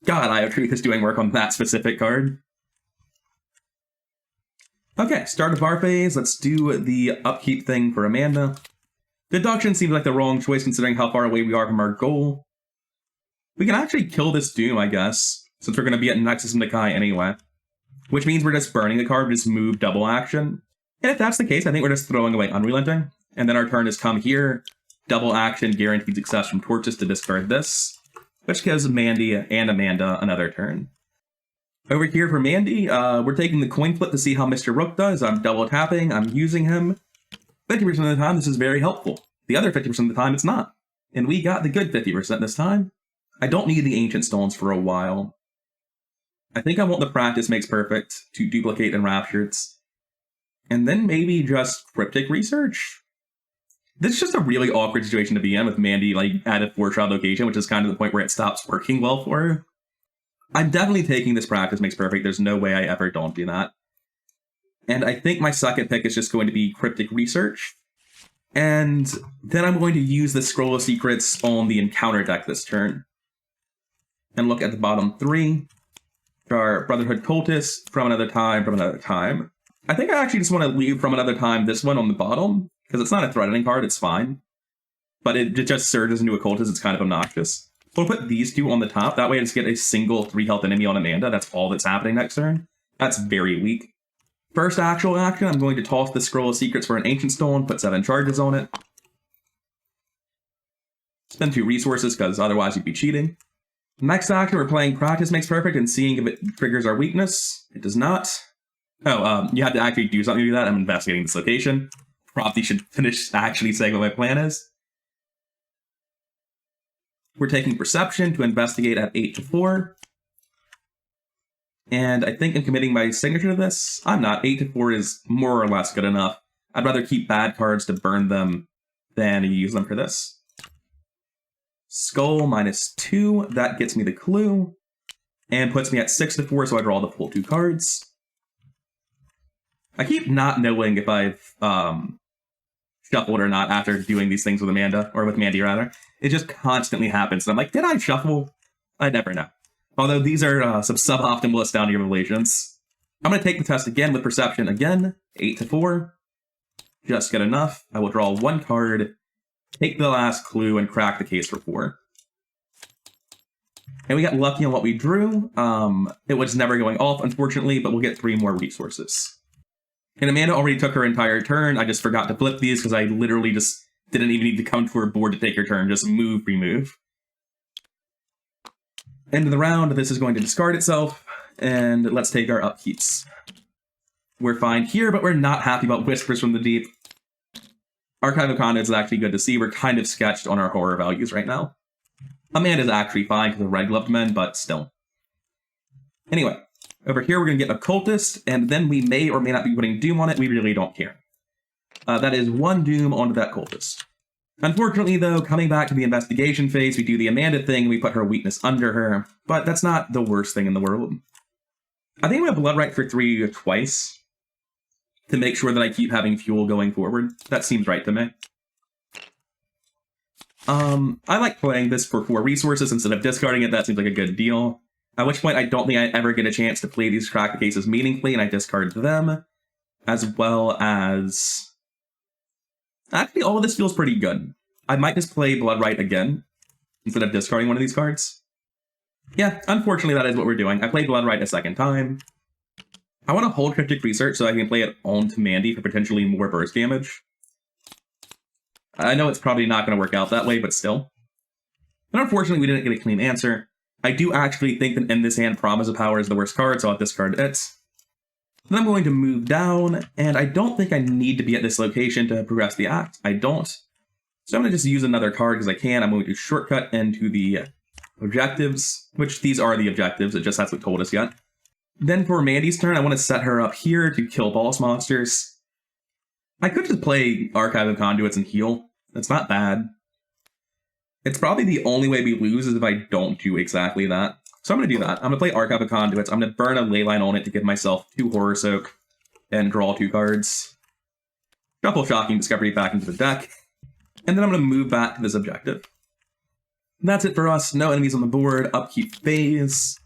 God, Eye of Truth is doing work on that specific card. Okay, start of our phase. Let's do the upkeep thing for Amanda. Deduction seems like the wrong choice considering how far away we are from our goal. We can actually kill this Doom, I guess, since we're going to be at Nexus and Decay anyway. Which means we're just burning the card, just move double action. And if that's the case, I think we're just throwing away Unrelenting. And then our turn is come here, double action, guaranteed success from Torches to discard this, which gives Mandy and Amanda another turn. Over here for Mandy, we're taking the coin flip to see how Mr. Rook does. I'm double tapping, I'm using him. 50% of the time, this is very helpful. The other 50% of the time, it's not. And we got the good 50% this time. I don't need the Ancient Stones for a while. I think I want the Practice Makes Perfect to duplicate Enraptured. And then maybe just Cryptic Research? This is just a really awkward situation to be in with Mandy, like, at a 4-shot location, which is kind of the point where it stops working well for her. I'm definitely taking this Practice Makes Perfect. There's no way I ever don't do that. And I think my second pick is just going to be Cryptic Research. And then I'm going to use the Scroll of Secrets on the Encounter deck this turn. And look at the bottom 3. Our Brotherhood Cultist, From Another Time, From Another Time. I think I actually just want to leave From Another Time this one on the bottom, because it's not a threatening card, it's fine. But it just surges into a Cultist, it's kind of obnoxious. We'll put these two on the top, that way I just get a single 3-health enemy on Amanda, that's all that's happening next turn. That's very weak. First actual action, I'm going to toss the Scroll of Secrets for an Ancient Stone, put 7 charges on it. Spend 2 resources, because otherwise you'd be cheating. Next action, we're playing Practice Makes Perfect and seeing if it triggers our weakness. It does not. Oh, you have to actually do something to do that. I'm investigating this location. Probably should finish actually saying what my plan is. We're taking Perception to investigate at 8-4. And I think I'm committing my signature to this. I'm not. 8-4 is more or less good enough. I'd rather keep bad cards to burn them than use them for this. Skull -2, that gets me the clue, and puts me at 6-4, so I draw the full 2 cards. I keep not knowing if I've shuffled or not after doing these things with Amanda, or with Mandy rather. It just constantly happens, and I'm like, did I shuffle? I never know. Although these are some suboptimal astounding revelations. I'm going to take the test again with Perception again, 8-4. Just get enough. I will draw 1 card, take the last clue, and crack the case for 4. And we got lucky on what we drew. It was never going off, unfortunately, but we'll get 3 more resources. And Amanda already took her entire turn. I just forgot to flip these because I literally just didn't even need to come to her board to take her turn. Just move, remove. End of the round, this is going to discard itself. And let's take our upkeeps. We're fine here, but we're not happy about Whispers from the Deep. Archive of Conduits is actually good to see. We're kind of sketched on our horror values right now. Amanda's actually fine because of Red Gloved Men, but still. Anyway, over here we're going to get Occultist, and then we may or may not be putting Doom on it. We really don't care. That is 1 Doom onto that Cultist. Unfortunately, though, coming back to the investigation phase, we do the Amanda thing, and we put her weakness under her, but that's not the worst thing in the world. I think I'm going to Blood Rite for 3 twice, to make sure that I keep having fuel going forward. That seems right to me. I like playing this for 4 resources instead of discarding it. That seems like a good deal. At which point I don't think I ever get a chance to play these crack cases meaningfully, and I discard them, as well as... Actually, all of this feels pretty good. I might just play Blood Rite again, instead of discarding one of these cards. Yeah, unfortunately that is what we're doing. I played Blood Rite a second time. I want to hold Cryptic Research so I can play it onto Mandy for potentially more burst damage. I know it's probably not going to work out that way, but still. And unfortunately, we didn't get a clean answer. I do actually think that in this hand, Promise of Power is the worst card, so I'll discard it. Then I'm going to move down, and I don't think I need to be at this location to progress the act. I don't. So I'm going to just use another card because I can. I'm going to shortcut into the objectives, which these are the objectives. It just hasn't told us yet. Then for Mandy's turn, I want to set her up here to kill boss monsters. I could just play Archive of Conduits and heal. That's not bad. It's probably the only way we lose is if I don't do exactly that. So I'm going to do that. I'm going to play Archive of Conduits. I'm going to burn a Leyline on it to give myself 2 Horror Soak and draw 2 cards. Shuffle Shocking Discovery back into the deck. And then I'm going to move back to this objective. That's it for us. No enemies on the board. Upkeep phase.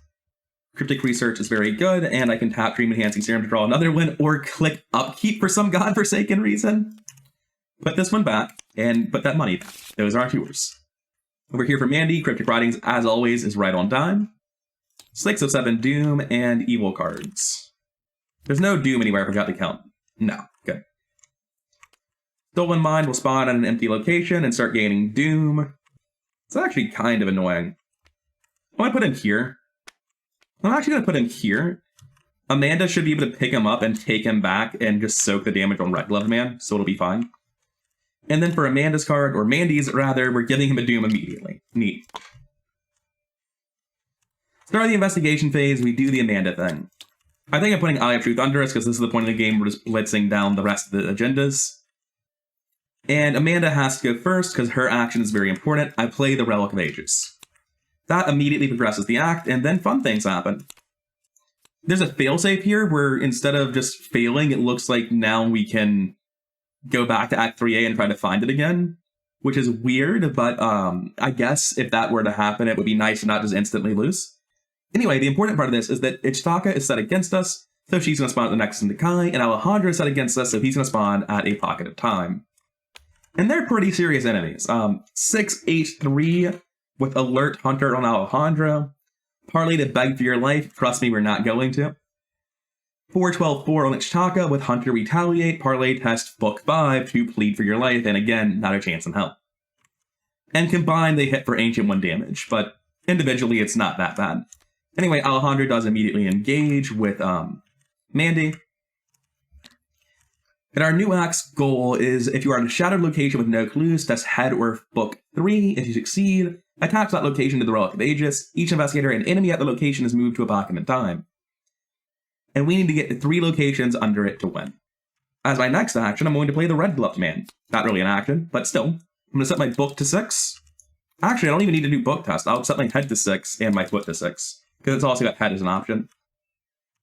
Cryptic Research is very good, and I can tap Dream Enhancing Serum to draw another one, or click Upkeep for some godforsaken reason. Put this one back, and put that money back. Those aren't yours. Over here for Mandy, Cryptic Writings, as always, is right on time. 6 of 7 Doom and Evil cards. There's no Doom anywhere, I forgot to count. No, good. Stolen Mind will spawn at an empty location and start gaining Doom. It's actually kind of annoying. I'm going to put him here. I'm actually going to put him here. Amanda should be able to pick him up and take him back and just soak the damage on Red Glove Man, so it'll be fine. And then for Amanda's card, or Mandy's rather, we're giving him a Doom immediately. Neat. Start the investigation phase, we do the Amanda thing. I think I'm putting Eye of Truth under us because this is the point of the game we're just blitzing down the rest of the agendas. And Amanda has to go first because her action is very important. I play the Relic of Ages. That immediately progresses the act, and then fun things happen. There's a failsafe here where instead of just failing, it looks like now we can go back to Act 3A and try to find it again, which is weird, but I guess if that were to happen, it would be nice to not just instantly lose. Anyway, the important part of this is that Ichitaka is set against us, so she's going to spawn at the next Sentai, and Alejandro is set against us, so he's going to spawn at a Pocket of Time. And they're pretty serious enemies. 6-8-3 with Alert Hunter on Alejandro. Parlay to Beg for Your Life. Trust me, we're not going to. 4-12-4 on Ichitaka with Hunter Retaliate. Parlay Test Book 5 to Plead for Your Life. And again, not a chance in hell. And combined, they hit for Ancient 1 damage. But individually, it's not that bad. Anyway, Alejandro does immediately engage with Mandy. And our new act's goal is, if you are in a shattered location with no clues, test Head or Book 3. If you succeed, attach that location to the Relic of Ages. Each investigator and enemy at the location is moved to a pocket in time. And we need to get to 3 locations under it to win. As my next action, I'm going to play the Red Gloved Man. Not really an action, but still. I'm going to set my book to 6. Actually, I don't even need to do book test. I'll set my head to 6 and my foot to 6. Because it's also got head as an option.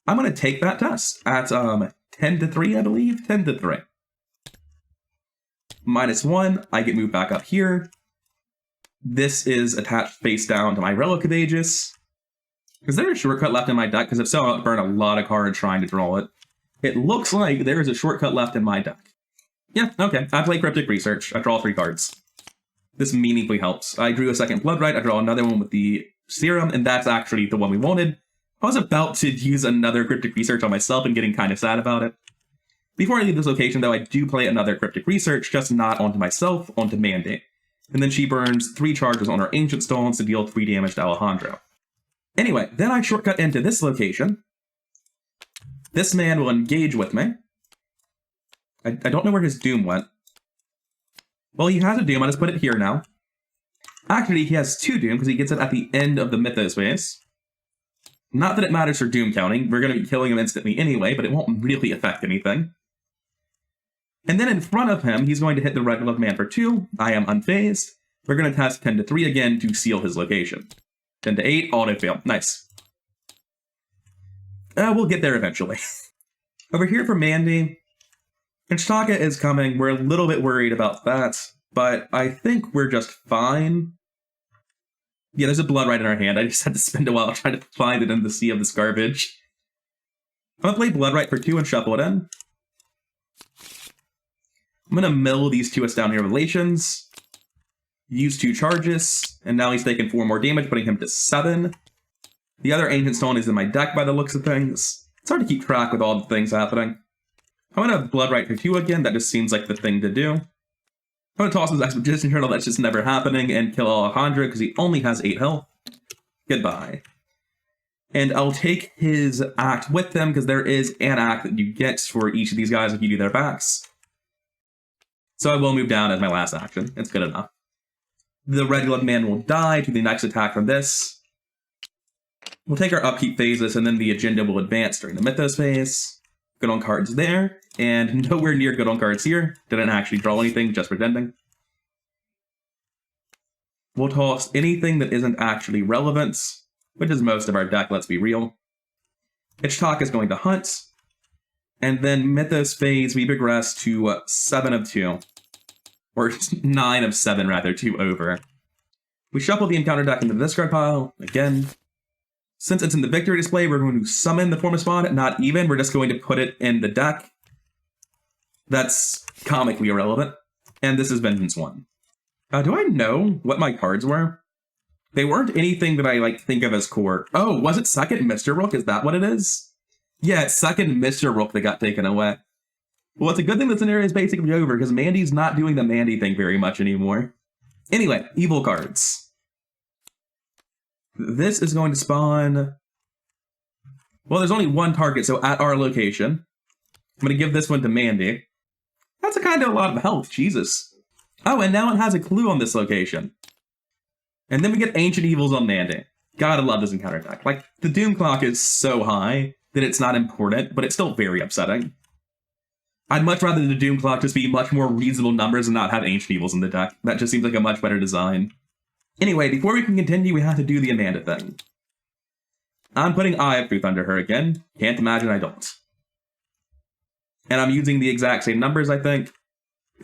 I'm going to take that test at 10-3, I believe? 10-3. -1, I get moved back up here. This is attached face down to my Relic of Ages. Is there a shortcut left in my deck? Because if so, I'll burn a lot of cards trying to draw it. It looks like there is a shortcut left in my deck. Yeah, okay. I play Cryptic Research. I draw 3 cards. This meaningfully helps. I drew a second Blood Rite. I draw another one with the Serum, and that's actually the one we wanted. I was about to use another Cryptic Research on myself and getting kind of sad about it. Before I leave this location, though, I do play another Cryptic Research, just not onto myself, onto Mandy. And then she burns 3 charges on her Ancient Stones to deal 3 damage to Alejandro. Anyway, then I shortcut into this location. This man will engage with me. I don't know where his Doom went. Well, he has a Doom. I'll just put it here now. Actually, he has 2 Doom because he gets it at the end of the Mythos phase. Not that it matters for Doom counting. We're going to be killing him instantly anyway, but it won't really affect anything. And then in front of him, he's going to hit the Red Glove Man for 2. I am unfazed. We're going to test 10-3 again to seal his location. 10-8, auto fail. Nice. We'll get there eventually. Over here for Mandy, Ichitaka is coming. We're a little bit worried about that, but I think we're just fine. Yeah, there's a Blood Rite in our hand. I just had to spend a while trying to find it in the sea of this garbage. I'm going to play Blood Rite for 2 and shuffle it in. I'm going to mill these 2 down here relations. Use 2 charges, and now he's taking 4 more damage, putting him to 7. The other Ancient Stone is in my deck by the looks of things. It's hard to keep track with all the things happening. I'm going to Blood Rite for 2 again. That just seems like the thing to do. I'm going to toss his Expedition Journal, that's just never happening, and kill Alejandro because he only has 8 health. Goodbye. And I'll take his act with them because there is an act that you get for each of these guys if you do their backs. So I will move down as my last action. It's good enough. The Red Glove Man will die to the next attack from this. We'll take our upkeep phases, and then the agenda will advance during the Mythos phase. Good on cards there, and nowhere near good on cards here. Didn't actually draw anything, just pretending. We'll toss anything that isn't actually relevant, which is most of our deck, let's be real. Ichitaka is going to hunt, and then Mythos phase, we progress to 7 of 2. Or 9 of 7, rather, 2 over. We shuffle the encounter deck into the discard pile, again. Since it's in the victory display, we're going to summon the form of spawn, not even, we're just going to put it in the deck. That's comically irrelevant. And this is Vengeance 1. Do I know what my cards were? They weren't anything that I, think of as core. Oh, was it second Mr. Rook? Is that what it is? Yeah, it's second Mr. Rook that got taken away. Well, it's a good thing the scenario is basically over, because Mandy's not doing the Mandy thing very much anymore. Anyway, evil cards. This is going to spawn... Well, there's only one target, so at our location. I'm going to give this one to Mandy. That's a kind of a lot of health, Jesus. Oh, and now it has a clue on this location. And then we get Ancient Evils on Mandy. Gotta love this encounter deck. The Doom Clock is so high that it's not important, but it's still very upsetting. I'd much rather the Doom Clock just be much more reasonable numbers and not have Ancient Evils in the deck. That just seems like a much better design. Anyway, before we can continue, we have to do the Amanda thing. I'm putting Eye of Truth under her again. Can't imagine I don't. And I'm using the exact same numbers, I think.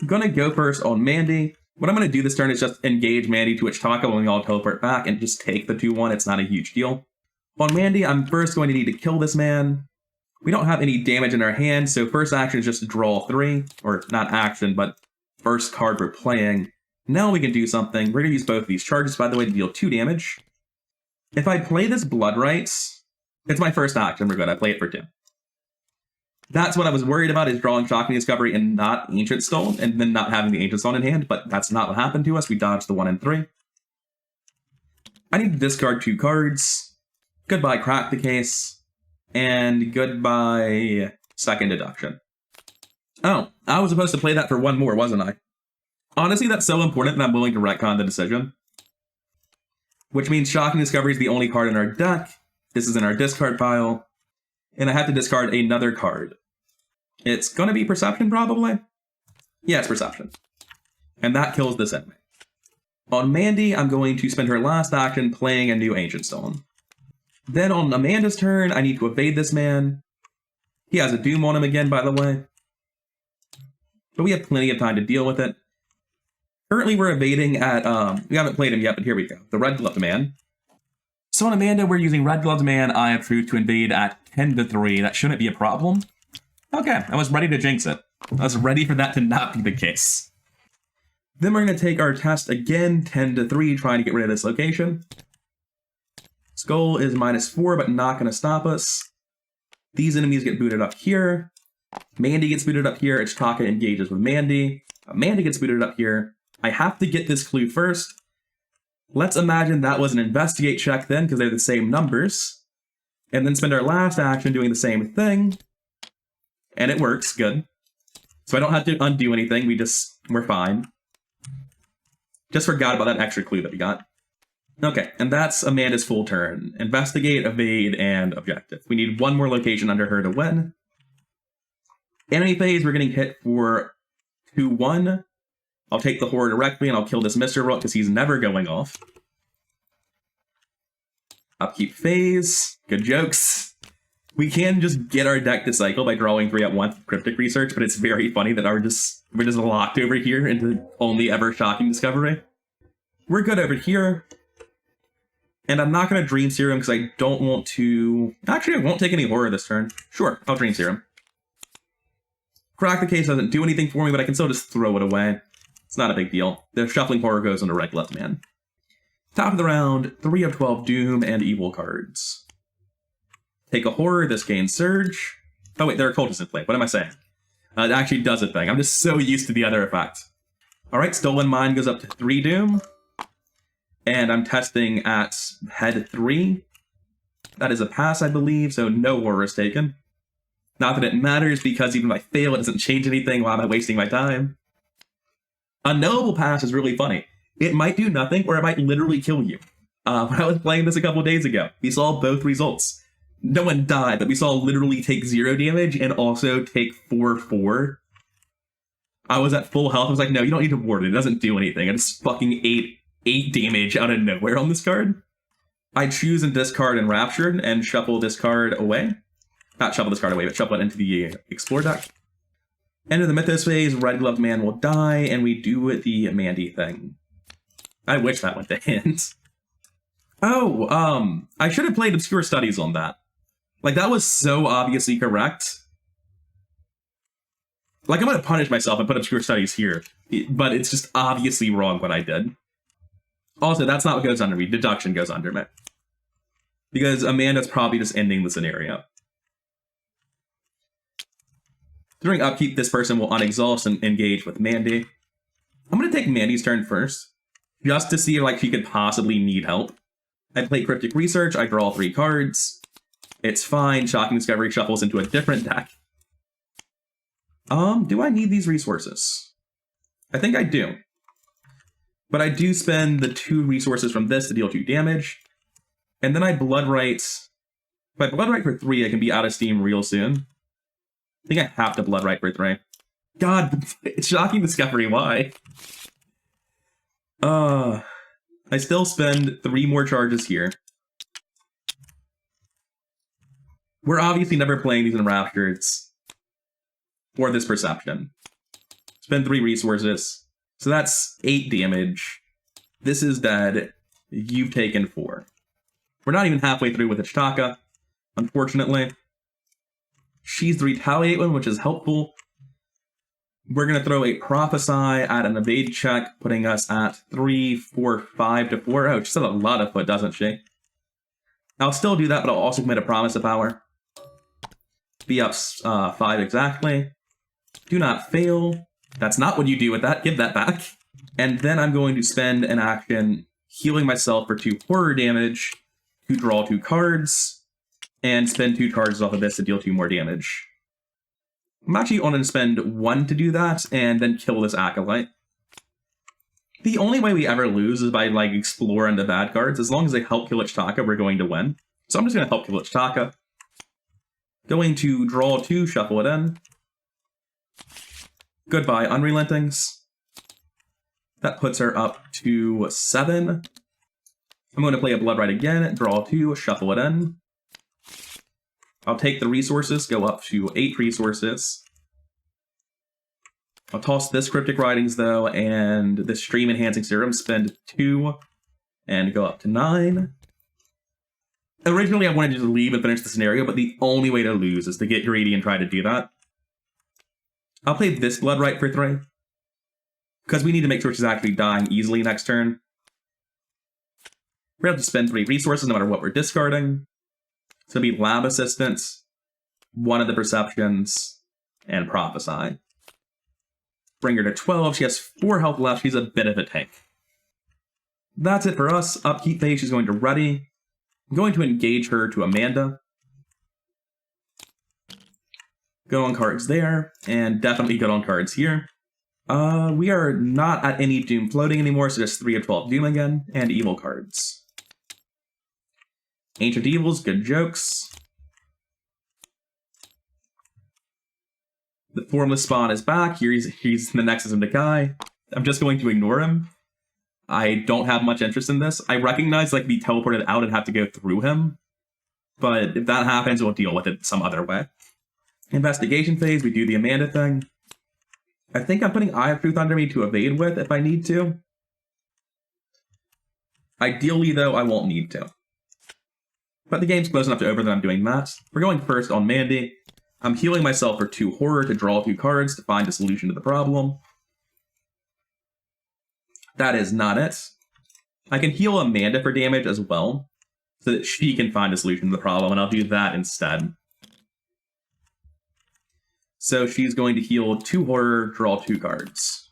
I'm gonna go first on Mandy. What I'm gonna do this turn is just engage Mandy to Ichitaka when we all teleport back and just take the 2-1. It's not a huge deal. On Mandy, I'm first going to need to kill this man. We don't have any damage in our hand, so first action is just to draw 3. Or not action, but first card we're playing. Now we can do something. We're gonna use both of these charges, by the way, to deal 2 damage. If I play this Blood Rites, it's my first action. We're good. I play it for 2. That's what I was worried about, is drawing Shocking Discovery and not Ancient Stone, and then not having the Ancient Stone in hand, but that's not what happened to us. We dodged the 1 and 3. I need to discard 2 cards. Goodbye Crack the Case. And goodbye Second Deduction. Oh, I was supposed to play that for 1 more, wasn't I? Honestly, that's so important that I'm willing to retcon the decision. Which means Shocking Discovery is the only card in our deck. This is in our discard pile. And I have to discard another card. It's gonna be Perception, probably? Yeah, it's Perception. And that kills this enemy. On Mandy, I'm going to spend her last action playing a new Ancient Stone. Then on Amanda's turn, I need to evade this man. He has a Doom on him again, by the way. But we have plenty of time to deal with it. Currently, we're evading at, we haven't played him yet, but here we go. The Red Gloved Man. So on Amanda, we're using Red Gloved Man, Eye of Truth to invade at 10-3. That shouldn't be a problem. Okay, I was ready to jinx it. I was ready for that to not be the case. Then we're going to take our test again, 10-3, trying to get rid of this location. Skull is -4, but not going to stop us. These enemies get booted up here. Mandy gets booted up here. Ichitaka engages with Mandy. Amanda gets booted up here. I have to get this clue first. Let's imagine that was an investigate check then, because they're the same numbers. And then spend our last action doing the same thing. And it works, good. So I don't have to undo anything, we're fine. Just forgot about that extra clue that we got. Okay, and that's Amanda's full turn. Investigate, evade, and objective. We need 1 more location under her to win. Enemy phase, we're getting hit for 2-1. I'll take the horror directly, and I'll kill this Mr. Rook, because he's never going off. Upkeep phase. Good jokes. We can just get our deck to cycle by drawing 3 at once with Cryptic Research, but it's very funny that we're just locked over here into only ever Shocking Discovery. We're good over here. And I'm not going to Dream Serum because I don't want to... Actually, I won't take any horror this turn. Sure, I'll Dream Serum. Crack the Case doesn't do anything for me, but I can still just throw it away. It's not a big deal. The Shuffling Horror goes into Red Gloved Man. Top of the round, 3 of 12 Doom and Evil cards. Take a Horror, this gains Surge. Oh wait, there are cultists in play. What am I saying? It actually does a thing. I'm just so used to the other effect. Alright, Stolen Mind goes up to 3 Doom. And I'm testing at head 3. That is a pass, I believe, so no horror is taken. Not that it matters, because even if I fail, it doesn't change anything. Why am I wasting my time? A knowable pass is really funny. It might do nothing, or it might literally kill you. When I was playing this a couple days ago, we saw both results. No one died, but we saw literally take 0 damage and also take 4-4. I was at full health. I was like, no, you don't need to ward it. It doesn't do anything. I just fucking ate 8 damage out of nowhere on this card. I choose and discard Enraptured and shuffle this card away. Not shuffle this card away, but shuffle it into the Explore deck. End of the Mythos phase, Red Gloved Man will die, and we do the Mandy thing. I wish that went to hint. Oh, I should have played Obscure Studies on that. Like, that was so obviously correct. Like, I'm gonna punish myself and put Obscure Studies here, but it's just obviously wrong what I did. Also, that's not what goes under me. Deduction goes under me. Because Amanda's probably just ending the scenario. During upkeep, this person will unexhaust and engage with Mandy. I'm gonna take Mandy's turn first, just to see if like she could possibly need help. I play Cryptic Research, I draw 3 cards. It's fine, Shocking Discovery shuffles into a different deck. Do I need these resources? I think I do. But I do spend the 2 resources from this to deal 2 damage. And then I Blood Rite. If I Blood Rite for 3, I can be out of steam real soon. I think I have to Blood Rite for 3. God, it's Shocking Discovery, why? I still spend 3 more charges here. We're obviously never playing these Enraptureds. Or this Perception. Spend 3 resources. So that's 8 damage. This is dead. You've taken 4. We're not even halfway through with Ichitaka, unfortunately. She's the Retaliate one, which is helpful. We're going to throw a Prophesy at an Evade check, putting us at 3, 4, 5 to 4. Oh, she's had a lot of foot, doesn't she? I'll still do that, but I'll also commit a Promise of Power. Be up 5 exactly. Do not fail. That's not what you do with that. Give that back. And then I'm going to spend an action healing myself for 2 horror damage to draw 2 cards and spend 2 charges off of this to deal 2 more damage. I'm actually going to spend 1 to do that and then kill this Acolyte. The only way we ever lose is by like exploring the bad cards. As long as they help kill Ichitaka, we're going to win. So I'm just going to help kill Ichitaka. Going to draw 2, shuffle it in. Goodbye, Unrelentings. That puts her up to 7. I'm going to play a Blood Rite again, draw 2, shuffle it in. I'll take the resources, go up to 8 resources. I'll toss this Cryptic Writings, though, and this Stream Enhancing Serum, spend 2, and go up to 9. Originally, I wanted to leave and finish the scenario, but the only way to lose is to get greedy and try to do that. I'll play this Blood Rite for 3. Because we need to make sure she's actually dying easily next turn. We're going to have to spend 3 resources no matter what we're discarding. It's going to be Lab Assistance, 1 of the Perceptions, and Prophesy. Bring her to 12. She has 4 health left. She's a bit of a tank. That's it for us. Upkeep phase, she's going to Ready. I'm going to engage her to Amanda. Go on cards there, and definitely good on cards here. We are not at any Doom floating anymore, so just 3 of 12 Doom again, and evil cards. Ancient Evils, good jokes. The Formless Spawn is back. He's the Nexus of Decay. I'm just going to ignore him. I don't have much interest in this. I recognize, like, be teleported out and have to go through him. But if that happens, we'll deal with it some other way. Investigation phase, we do the Amanda thing. I think I'm putting Eye of Truth under me to evade with if I need to. Ideally, though, I won't need to. But the game's close enough to over that I'm doing that. We're going first on Mandy. I'm healing myself for 2 horror to draw 2 cards to find a solution to the problem. That is not it. I can heal Amanda for damage as well, so that she can find a solution to the problem, and I'll do that instead. So she's going to heal 2 horror, draw 2 cards.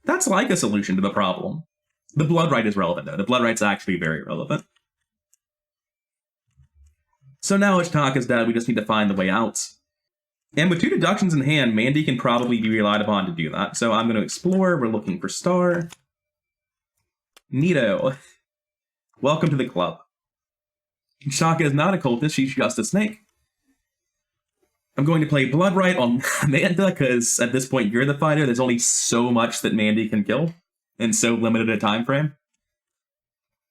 That's like a solution to the problem. The Blood Rite is relevant, though. The Blood Rite's actually very relevant. So now Ichitaka's dead, we just need to find the way out. And with 2 deductions in hand, Mandy can probably be relied upon to do that. So I'm going to explore, we're looking for Star. Neato. Welcome to the club. Ichitaka is not a cultist, she's just a snake. I'm going to play Blood Rite on Amanda, because at this point you're the fighter. There's only so much that Mandy can kill, in so limited a time frame.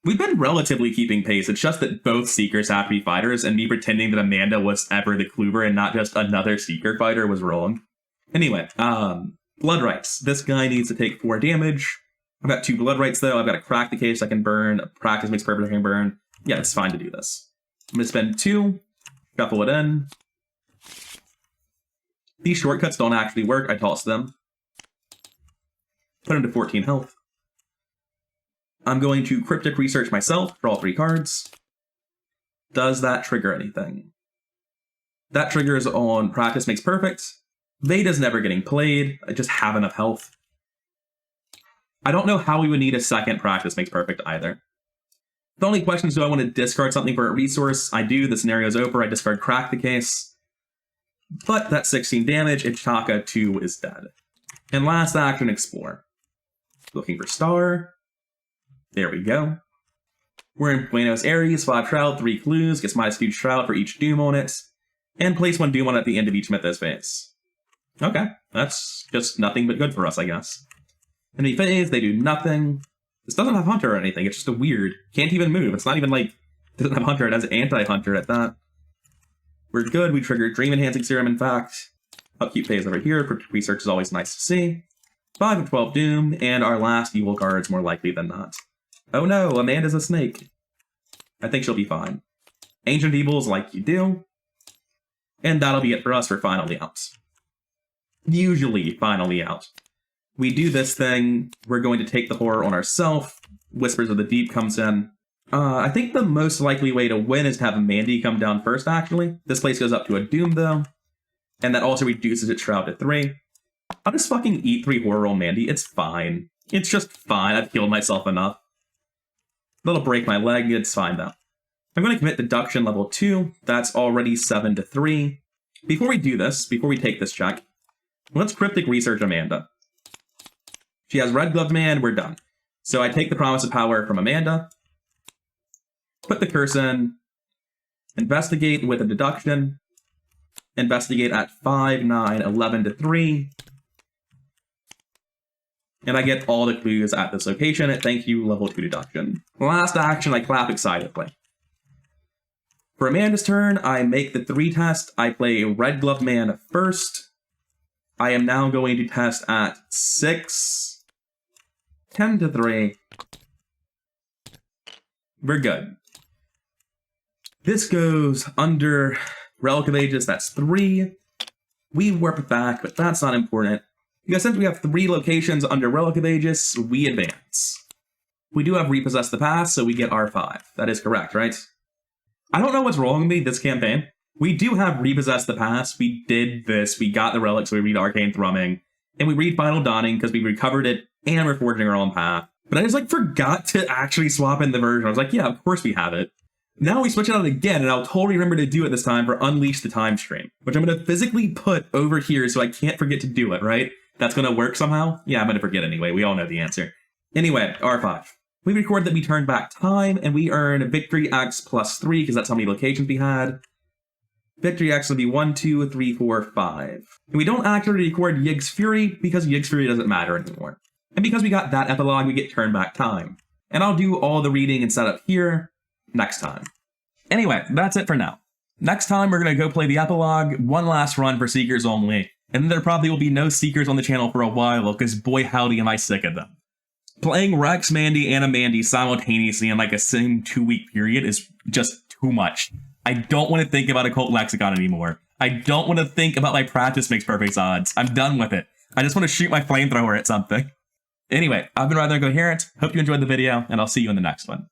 We've been relatively keeping pace. It's just that both Seekers have to be fighters, and me pretending that Amanda was ever the Kluber and not just another Seeker fighter was wrong. Anyway, Blood Rites. This guy needs to take 4 damage. I've got 2 blood rights though. I've got a crack the case I can burn, a practice makes perfect I can burn. Yeah, it's fine to do this. I'm going to spend 2, shuffle it in. These shortcuts don't actually work, I toss them. Put them to 14 health. I'm going to Cryptic Research myself, draw 3 cards. Does that trigger anything? That triggers on Practice Makes Perfect. Veda's never getting played, I just have enough health. I don't know how we would need a second Practice Makes Perfect either. The only question is, do I want to discard something for a resource? I do, the scenario's over, I discard Crack the Case. But that's 16 damage, Ichitaka 2 is dead. And last action, Explore. Looking for Star. There we go. We're in Buenos Aires, 5 Shroud, 3 clues, gets -2 Shroud for each Doom on it. And place 1 Doom on it at the end of each Mythos phase. Okay, that's just nothing but good for us, I guess. Enemy phase, they do nothing. This doesn't have Hunter or anything, it's just a weird. Can't even move, it's not even like, it doesn't have Hunter, it has Anti-Hunter at that. We're good, we triggered Dream Enhancing Serum, in fact. Upkeep phase over here, research is always nice to see. 5 of 12 Doom, and our last evil card's more likely than not. Oh no, Amanda's a snake. I think she'll be fine. Ancient Evils like you do. And that'll be it for us for Finally Out. Usually Finally Out. We do this thing, we're going to take the horror on ourselves. Whispers of the Deep comes in. I think the most likely way to win is to have Mandy come down first, actually. This place goes up to a Doom, though. And that also reduces its Shroud to 3. I'll just fucking eat 3 horror on Mandy, it's fine. It's just fine, I've healed myself enough. That'll break my leg, it's fine though. I'm going to commit Deduction level 2, that's already 7 to 3. Before we do this, before we take this check, let's Cryptic Research Amanda. She has Red Gloved Man, we're done. So I take the Promise of Power from Amanda, put the curse in, investigate with a deduction, investigate at 5, 9, 11 to 3, and I get all the clues at this location. Thank you, level 2 deduction. Last action, I clap excitedly. For Amanda's turn, I make the 3 test. I play Red Gloved Man first. I am now going to test at 6, 10 to 3. We're good. This goes under Relic of Ages, that's 3. We warp back, but that's not important. Because since we have 3 locations under Relic of Ages, we advance. We do have Repossess the Past, so we get R5. That is correct, right? I don't know what's wrong with me this campaign. We do have Repossess the Past, we did this, we got the relics, so we read Arcane Thrumming, and we read Final Dawning because we recovered it, and we're forging our own path. But I just forgot to actually swap in the version. I was like, yeah, of course we have it. Now we switch it out again, and I'll totally remember to do it this time for Unleash the Time Stream, which I'm going to physically put over here so I can't forget to do it, right? That's going to work somehow? Yeah, I'm going to forget anyway. We all know the answer. Anyway, R5. We record that we turn back time, and we earn Victory X plus 3, because that's how many locations we had. Victory X will be 1, 2, 3, 4, 5. And we don't actually record Yig's Fury, because Yig's Fury doesn't matter anymore. And because we got that epilogue, we get turn back time. And I'll do all the reading and setup here next time. Anyway, that's it for now. Next time, we're going to go play the epilogue, one last run for Seekers only. And then there probably will be no Seekers on the channel for a while, because boy howdy am I sick of them. Playing Rex, Mandy, and Mandy simultaneously in like a same 2-week period is just too much. I don't want to think about Occult Lexicon anymore. I don't want to think about my Practice Makes Perfect odds. I'm done with it. I just want to shoot my flamethrower at something. Anyway, I've been Rather Incoherent. Hope you enjoyed the video, and I'll see you in the next one.